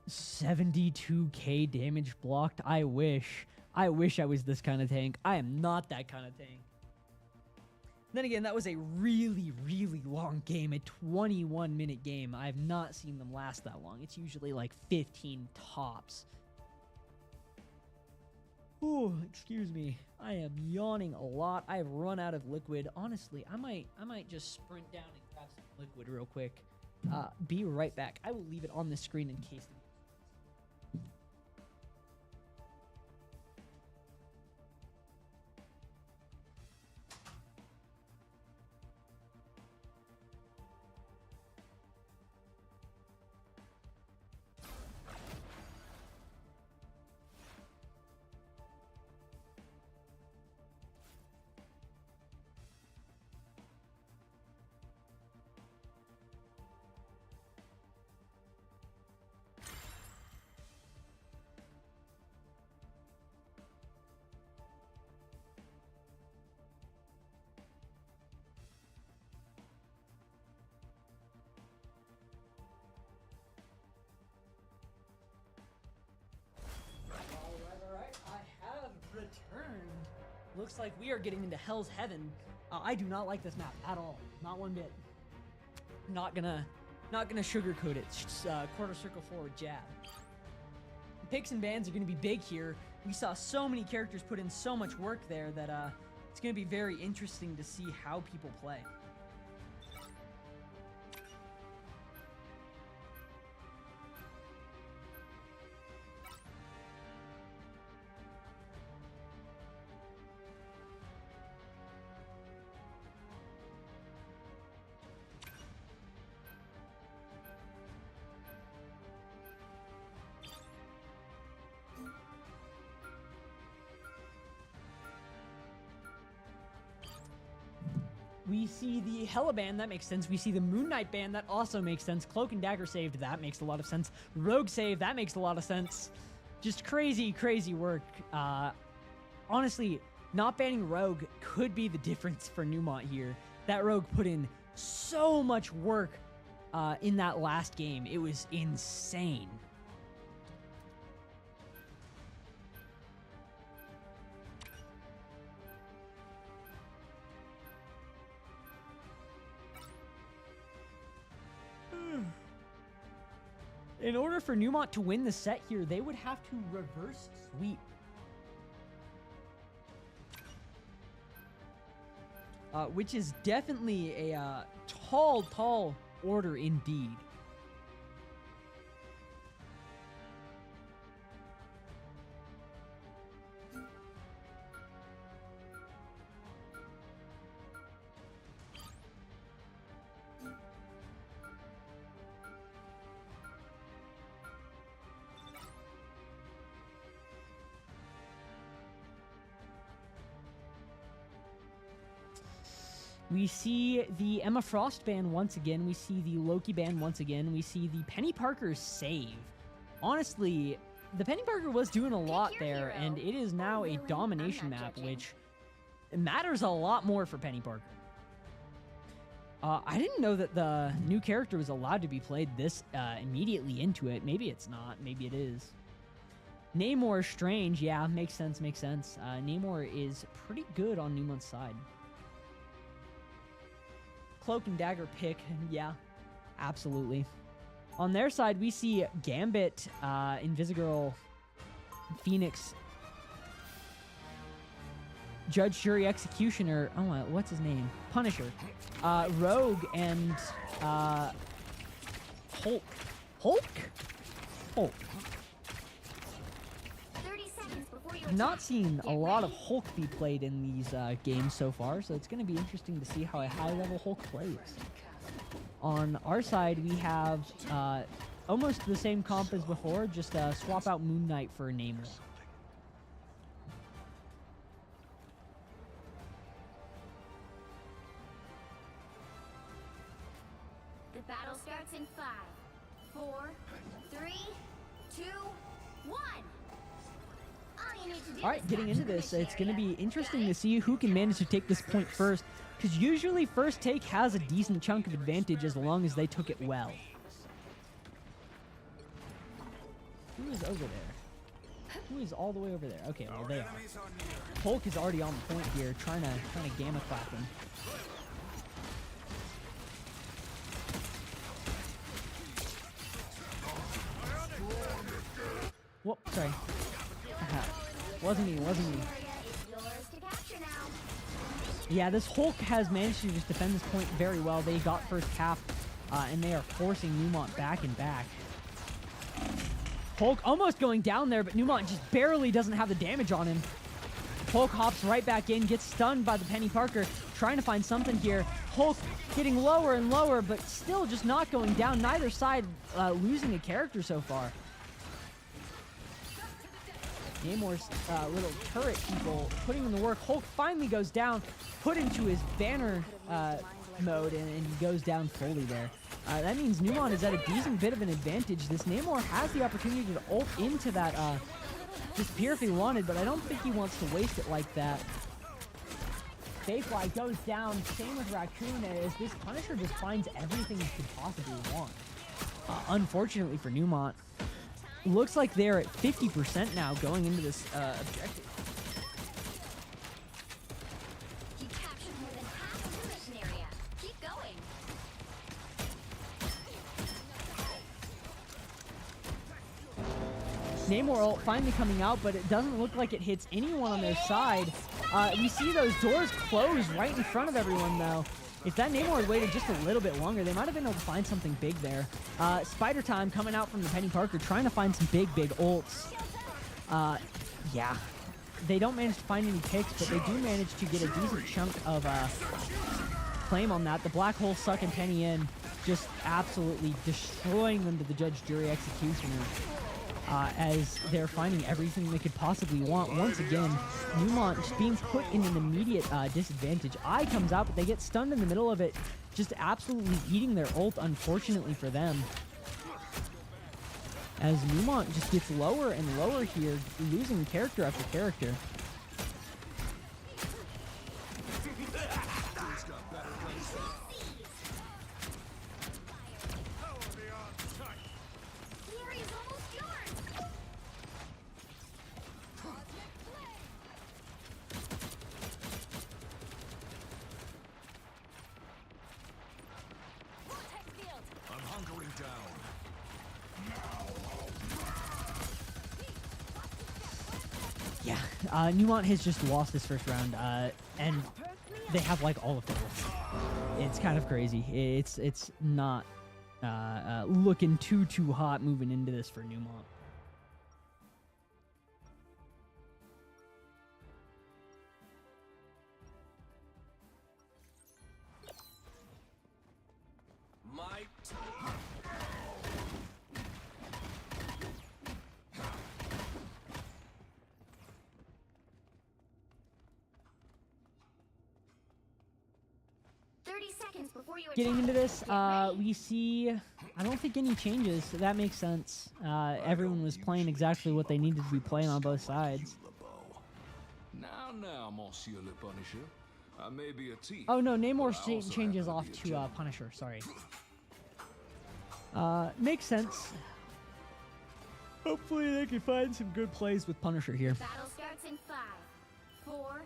[SPEAKER 1] 72k damage blocked. I wish I was this kind of tank. I am not that kind of tank. Then again, that was a really long game, a 21-minute game. I have not seen them last that long. It's usually like 15 tops. Ooh, excuse me. I am yawning a lot. I have run out of liquid. Honestly, I might just sprint down and grab some liquid real quick. Be right back. I will leave it on the screen in case. Alright, I have returned. Looks like we are getting into Hell's Heaven. I do not like this map at all. Not one bit. Not gonna sugarcoat it. Just, quarter circle forward jab. Picks and bans are gonna be big here. We saw so many characters put in so much work there that it's gonna be very interesting to see how people play. We see the Hella ban, that makes sense. We see the Moon Knight ban, that also makes sense. Cloak and Dagger saved, that makes a lot of sense. Rogue save, that makes a lot of sense. Just crazy work. Honestly, not banning Rogue could be the difference for Neumont here. That Rogue put in so much work in that last game. It was insane. In order for Neumont to win the set here, they would have to reverse sweep. Which is definitely a tall order indeed. We see the Emma Frost ban once again. We see the Loki ban once again. We see the Penny Parker save. Honestly, the Penny Parker was doing a lot there, and it is now a domination map, which matters a lot more for Penny Parker. I didn't know that the new character was allowed to be played this immediately into it. Maybe it's not. Maybe it is. Namor Strange. Yeah, makes sense, makes sense. Namor is pretty good on Neumont's side. Cloak and Dagger pick. Yeah, absolutely. On their side, we see Gambit, Invisigirl, Phoenix, Judge, Jury, Executioner. Oh, what's his name? Punisher, Rogue, and Hulk. Hulk.
[SPEAKER 2] 30 seconds before you
[SPEAKER 1] I've not
[SPEAKER 2] attack.
[SPEAKER 1] seen a
[SPEAKER 2] Get
[SPEAKER 1] lot of
[SPEAKER 2] ready.
[SPEAKER 1] Hulk be played in these games so far, so it's going to be interesting to see how a high-level Hulk plays. On our side, we have almost the same comp as before, just swap out Moon Knight for Namor.
[SPEAKER 2] The battle starts in 5, 4, 3, 2, 1. All you need to do
[SPEAKER 1] All right,
[SPEAKER 2] is
[SPEAKER 1] getting into
[SPEAKER 2] capture the
[SPEAKER 1] this, it's going to
[SPEAKER 2] mission
[SPEAKER 1] be
[SPEAKER 2] area.
[SPEAKER 1] interesting
[SPEAKER 2] Got
[SPEAKER 1] to
[SPEAKER 2] it?
[SPEAKER 1] see who can manage to take this point first, because usually first take has a decent chunk of advantage as long as they took it well. Who is over there? Who is all the way over there? Okay, well they are. Hulk is already on the point here, trying to gamma clap him. Whoop, sorry. Wasn't me.
[SPEAKER 2] Area is yours to capture now.
[SPEAKER 1] Yeah, this Hulk has managed to just defend this point very well. They got first half, and they are forcing Neumont back and back. Hulk almost going down there, but Neumont just barely doesn't have the damage on him. Hulk hops right back in, gets stunned by the Penny Parker, trying to find something here. Hulk getting lower and lower, but still just not going down. Neither side losing a character so far. Namor's little turret people putting in the work. Hulk finally goes down, put into his banner mode, and he goes down fully there. That means Neumont is at a decent bit of an advantage. This Namor has the opportunity to ult into that disappear if he wanted, but I don't think he wants to waste it like that. Bayfly goes down, same with Raccoon, as this Punisher just finds everything he could possibly want. Unfortunately for Neumont, looks like they're at 50% now going into this objective.
[SPEAKER 2] You captured more than half of the mission area. Keep going.
[SPEAKER 1] Namor ult finally coming out, but it doesn't look like it hits anyone on their side. We see those doors close right in front of everyone, though. If that Namor had waited just a little bit longer, they might have been able to find something big there. Spider Time coming out from the Penny Parker, trying to find some big ults. Yeah. They don't manage to find any picks, but they do manage to get a decent chunk of claim on that. The Black Hole sucking Penny in, just absolutely destroying them to the Judge, Jury, Executioner. As they're finding everything they could possibly want. Once again, Neumont just being put in an immediate disadvantage. Eye comes out, but they get stunned in the middle of it, just absolutely eating their ult, unfortunately for them. As Neumont just gets lower and lower here, losing character after character.
[SPEAKER 2] The area's almost yours.
[SPEAKER 3] I'm hunkering down.
[SPEAKER 1] Yeah, Neumont has just lost this first round, and they have like all of the ults. It's kind of crazy. It's not looking too hot moving into this for Neumont.
[SPEAKER 7] My
[SPEAKER 2] Before you
[SPEAKER 1] Getting
[SPEAKER 2] attack.
[SPEAKER 1] into this,
[SPEAKER 2] Get ready.
[SPEAKER 1] we see, I don't think any changes. So that makes sense. Everyone was playing exactly what they needed to be playing on both sides.
[SPEAKER 3] Now, Monsieur Le Punisher.
[SPEAKER 7] I may be a thief.
[SPEAKER 1] Oh no, Namor
[SPEAKER 7] but I also
[SPEAKER 1] changes
[SPEAKER 7] happen
[SPEAKER 1] off
[SPEAKER 7] be a
[SPEAKER 1] to
[SPEAKER 7] gentleman.
[SPEAKER 1] Punisher. Sorry. Makes sense. Hopefully they can find some good plays with Punisher here.
[SPEAKER 2] Battle starts in 5, 4,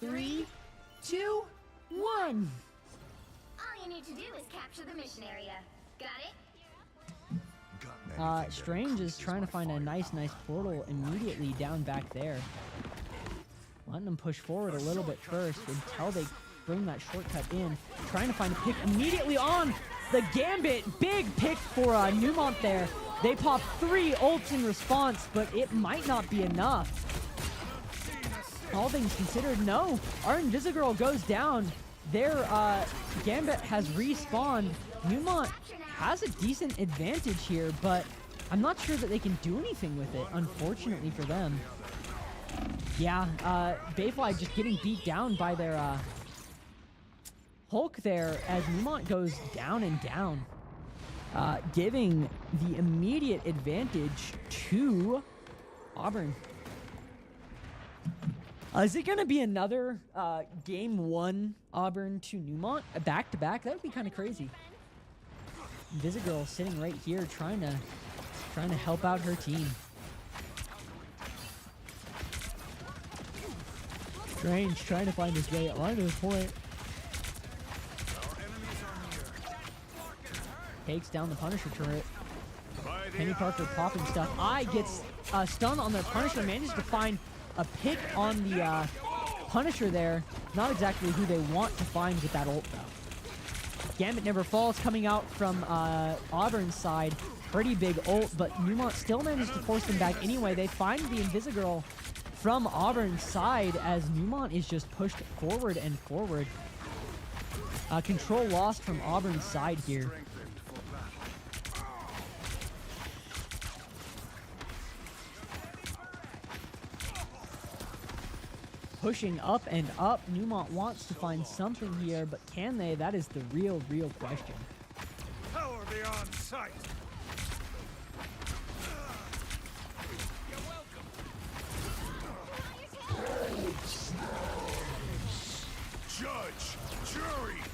[SPEAKER 1] 3, 2, 1.
[SPEAKER 2] all you need to do is capture the mission area. Got it?
[SPEAKER 1] Strange is trying to find a nice portal immediately down back there. Letting them push forward a little bit first until they bring that shortcut in. Trying to find a pick immediately on the Gambit. Big pick for Neumont there. They pop 3 ults in response, but it might not be enough. All things considered, no. Our Invisigirl goes down. Their Gambit has respawned. Neumont has a decent advantage here, but I'm not sure that they can do anything with it, unfortunately for them. Yeah, Bayfly just getting beat down by their Hulk there as Neumont goes down and down, giving the immediate advantage to Auburn. Is it going to be another game 1 Auburn to Neumont, a back-to-back? That would be kind of crazy. Invisigirl sitting right here trying to help out her team. Strange trying to find his way onto the point. Takes down the Punisher turret. Penny Parker popping stuff. Eye gets stunned on the Punisher. Manages to find a pick on the Punisher there. Not exactly who they want to find with that ult, though. Gambit never falls coming out from Auburn's side. Pretty big ult, but Neumont still managed to force them back anyway. They find the Invisigirl from Auburn's side as Neumont is just pushed forward and forward. Control lost from Auburn's side here. Pushing up and up. Neumont wants to find something here, but can they? That is the real question.
[SPEAKER 5] Power beyond sight.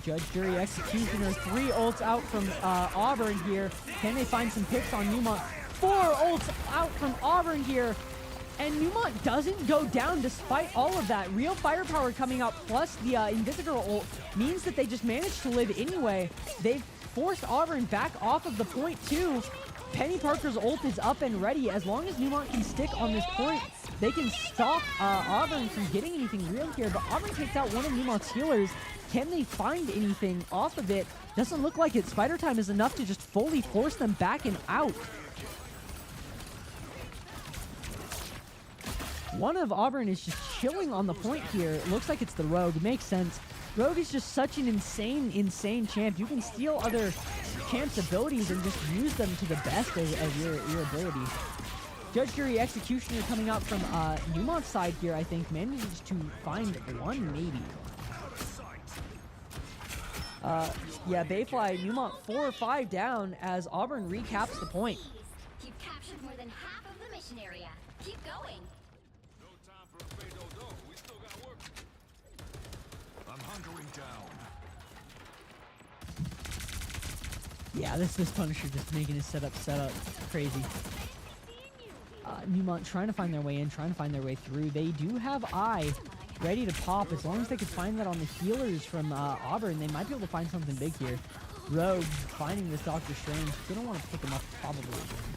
[SPEAKER 1] Judge, Jury, Executioner, 3 ults out from Auburn here. Can they find some picks on Neumont? 4 ults out from Auburn here. And Neumont doesn't go down despite all of that. Real firepower coming out plus the Invisigirl ult means that they just managed to live anyway. They've forced Auburn back off of the point too. Penny Parker's ult is up and ready. As long as Neumont can stick on this point, they can stop Auburn from getting anything real here. But Auburn takes out one of Neumont's healers. Can they find anything off of it? Doesn't look like it. Spider Time is enough to just fully force them back and out. One of Auburn is just chilling on the point here. It looks like it's the Rogue. Makes sense. Rogue is just such an insane champ. You can steal other champs' abilities and just use them to the best of your ability. Judge, Jury, Executioner coming out from Neumont's side here, I think, manages to find one, maybe. Yeah, Bayfly, Neumont 4 or 5 down as Auburn recaps the point.
[SPEAKER 2] You've captured more than half of the mission area. Keep going.
[SPEAKER 3] I'm hunkering down.
[SPEAKER 1] Yeah, this Punisher just making his setup crazy. Neumont trying to find their way in, trying to find their way through. They do have Eye ready to pop. As long as they could find that on the healers from Auburn, they might be able to find something big here. Rogue finding this Doctor Strange. They don't want to pick him up probably again.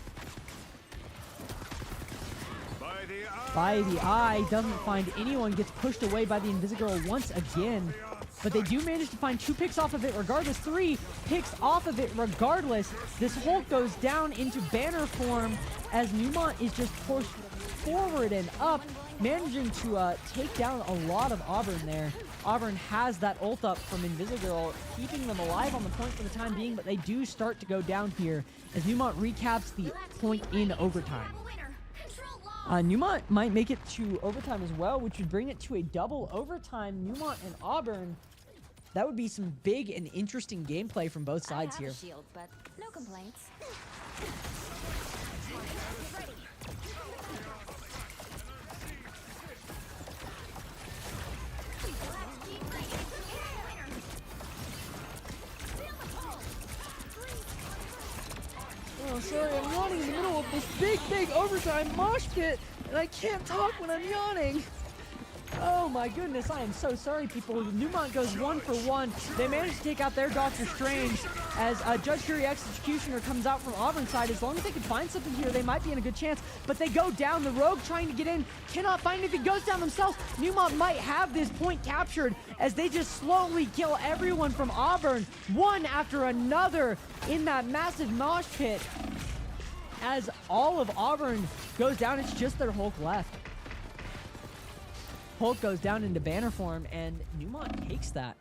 [SPEAKER 1] By the Eye, doesn't find anyone, gets pushed away by the Invisigirl once again. But they do manage to find 2 picks off of it regardless. 3 picks off of it regardless. This Hulk goes down into banner form as Neumont is just pushed forward and up, managing to take down a lot of Auburn there. Auburn has that ult up from Invisigirl, keeping them alive on the point for the time being, but they do start to go down here as Neumont recaps the point in overtime. Neumont might make it to overtime as well, which would bring it to a double overtime. Neumont and Auburn. That would be some big and interesting gameplay from both sides here.
[SPEAKER 4] I have a shield, but no complaints.
[SPEAKER 1] big overtime mosh pit, and I can't talk when I'm yawning. Oh my goodness, I am so sorry, people. Neumont goes 1 for 1. They manage to take out their Doctor Strange as Judge Jury Executioner comes out from Auburn's side. As long as they can find something here, they might be in a good chance. But they go down. The Rogue trying to get in, cannot find anything, goes down themselves. Neumont might have this point captured as they just slowly kill everyone from Auburn, one after another in that massive mosh pit. As all of Auburn goes down, it's just their Hulk left. Hulk goes down into banner form, and Neumont takes that.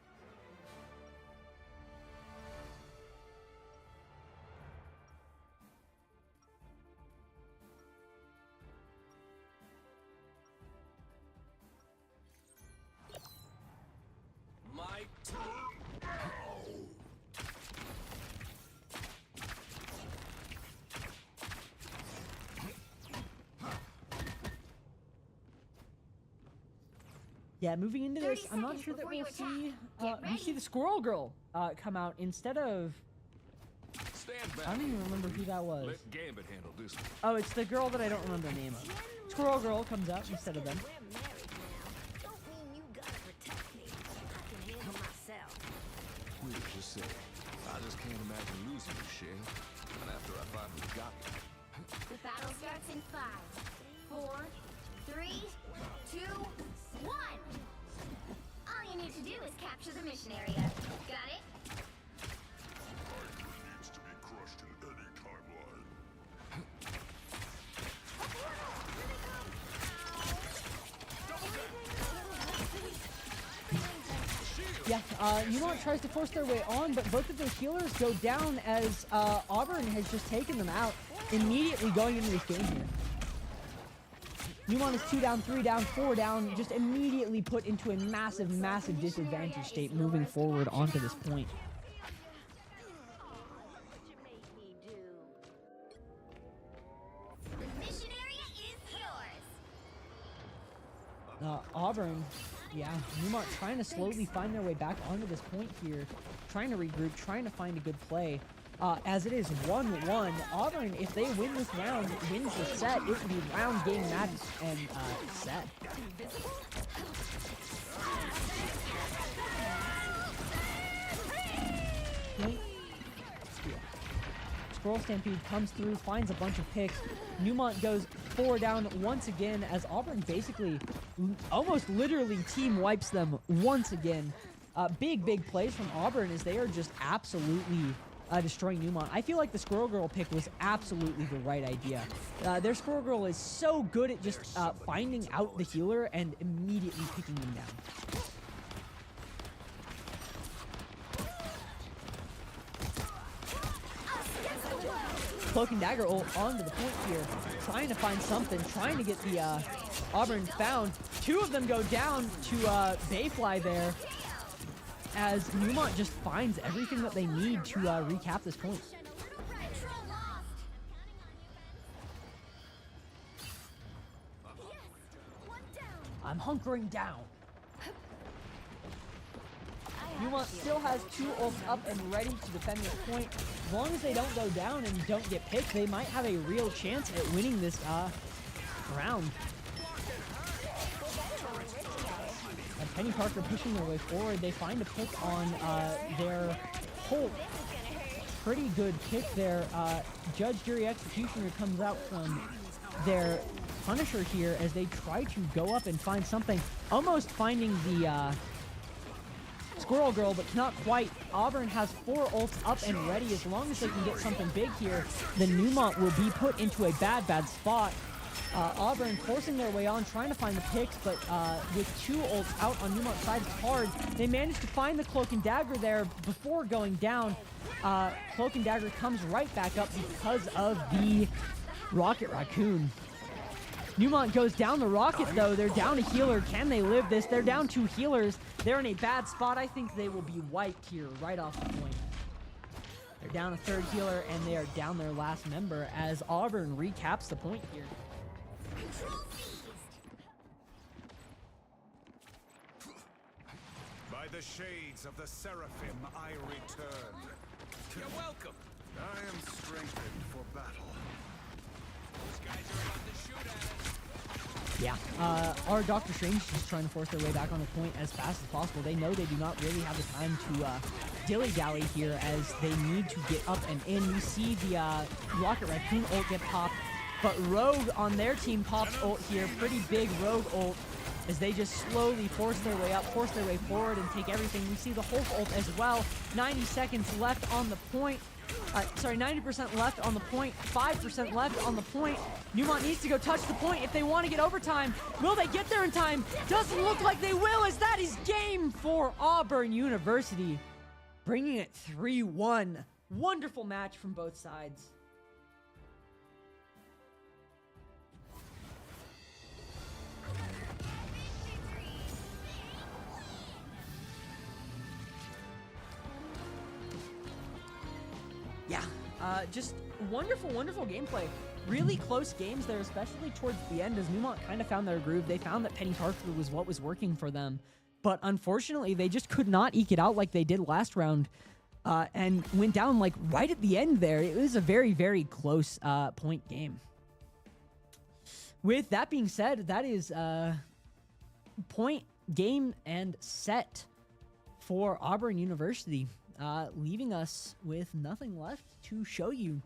[SPEAKER 7] My turn.
[SPEAKER 1] Yeah, moving into this,
[SPEAKER 2] 30
[SPEAKER 1] I'm not
[SPEAKER 2] seconds
[SPEAKER 1] sure that
[SPEAKER 2] before you
[SPEAKER 1] we'll see
[SPEAKER 2] attack. Get
[SPEAKER 1] we see
[SPEAKER 2] ready.
[SPEAKER 1] the Squirrel Girl come out instead of.
[SPEAKER 3] Stand back.
[SPEAKER 1] I don't even remember who that was.
[SPEAKER 3] Let Gambit handle this one.
[SPEAKER 1] Oh, it's the girl that I don't remember the name of. Squirrel Girl comes out instead of them.
[SPEAKER 6] We're married now. Don't mean you gotta protect me. I can handle myself.
[SPEAKER 3] Please, just say, I just can't imagine losing you, Shale. And after I finally got you.
[SPEAKER 2] The battle starts in 5, 4, 3, 2, 1. All you need to do is capture the mission area. Got it?
[SPEAKER 3] Hydra needs to be crushed in any timeline.
[SPEAKER 1] Yeah, Neumont tries to force their way on, but both of those healers go down as Auburn has just taken them out immediately going into this game here. Neumont is 2 down, 3 down, 4 down, just immediately put into a massive, massive disadvantage state moving forward onto this point.
[SPEAKER 2] The mission area is yours.
[SPEAKER 1] Auburn, yeah, Neumont trying to slowly find their way back onto this point here, trying to regroup, trying to find a good play. As it is 1-1, Auburn, if they win this round, wins the set, it would be round game match and set. Okay. Yeah. Squirrel Stampede comes through, finds a bunch of picks. Neumont goes 4 down once again as Auburn basically almost literally team wipes them once again. Big plays from Auburn as they are just absolutely destroying Neumont. I feel like the Squirrel Girl pick was absolutely the right idea. Their Squirrel Girl is so good at just finding out the healer and immediately picking them down. Cloak and Dagger ult onto the point here, trying to find something, trying to get the Auburn found. 2 of them go down to Bayfly there, as Neumont just finds everything that they need to recap this point.
[SPEAKER 2] Control lost.
[SPEAKER 1] I'm hunkering down. Neumont still has 2 ults up and ready to defend this point. As long as they don't go down and don't get picked, they might have a real chance at winning this round. And Penny Parker pushing their way forward. They find a pick on their Hulk. Pretty good pick there. Judge, Jury, Executioner comes out from their Punisher here as they try to go up and find something. Almost finding the Squirrel Girl, but not quite. Auburn has 4 ults up and ready. As long as they can get something big here, then Neumont will be put into a bad spot. Auburn forcing their way on, trying to find the picks, but with 2 ults out on Neumont's side, it's hard. They managed to find the Cloak and Dagger there before going down. Cloak and Dagger comes right back up because of the Rocket Raccoon. Neumont goes down the rocket, though. They're down a healer. Can they live this? They're down 2 healers. They're in a bad spot. I think they will be wiped here right off the point. They're down a 3rd healer, and they are down their last member as Auburn recaps the point here.
[SPEAKER 2] Control seized.
[SPEAKER 8] By the shades of the Seraphim, I return.
[SPEAKER 5] You're welcome.
[SPEAKER 8] I am strengthened for battle.
[SPEAKER 1] Yeah, our Doctor Strange is just trying to force their way back on the point as fast as possible. They know they do not really have the time to dilly-dally here as they need to get up and in. We see the Rocket Raccoon ult get popped, but Rogue on their team pops ult here. Pretty big Rogue ult as they just slowly force their way up, force their way forward, and take everything. We see the Hulk ult as well. 90 seconds left on the point. 90% left on the point, 5% left on the point. Neumont needs to go touch the point if they want to get overtime. Will they get there in time? Doesn't look like they will, as that is game for Auburn University, bringing it 3-1. Wonderful match from both sides. Yeah, just wonderful, wonderful gameplay. Really close games there, especially towards the end as Neumont kind of found their groove. They found that Penny Tarkler was what was working for them. But unfortunately, they just could not eke it out like they did last round and went down like right at the end there. It was a very, very close point game. With that being said, that is point, game, and set for Auburn University. Leaving us with nothing left to show you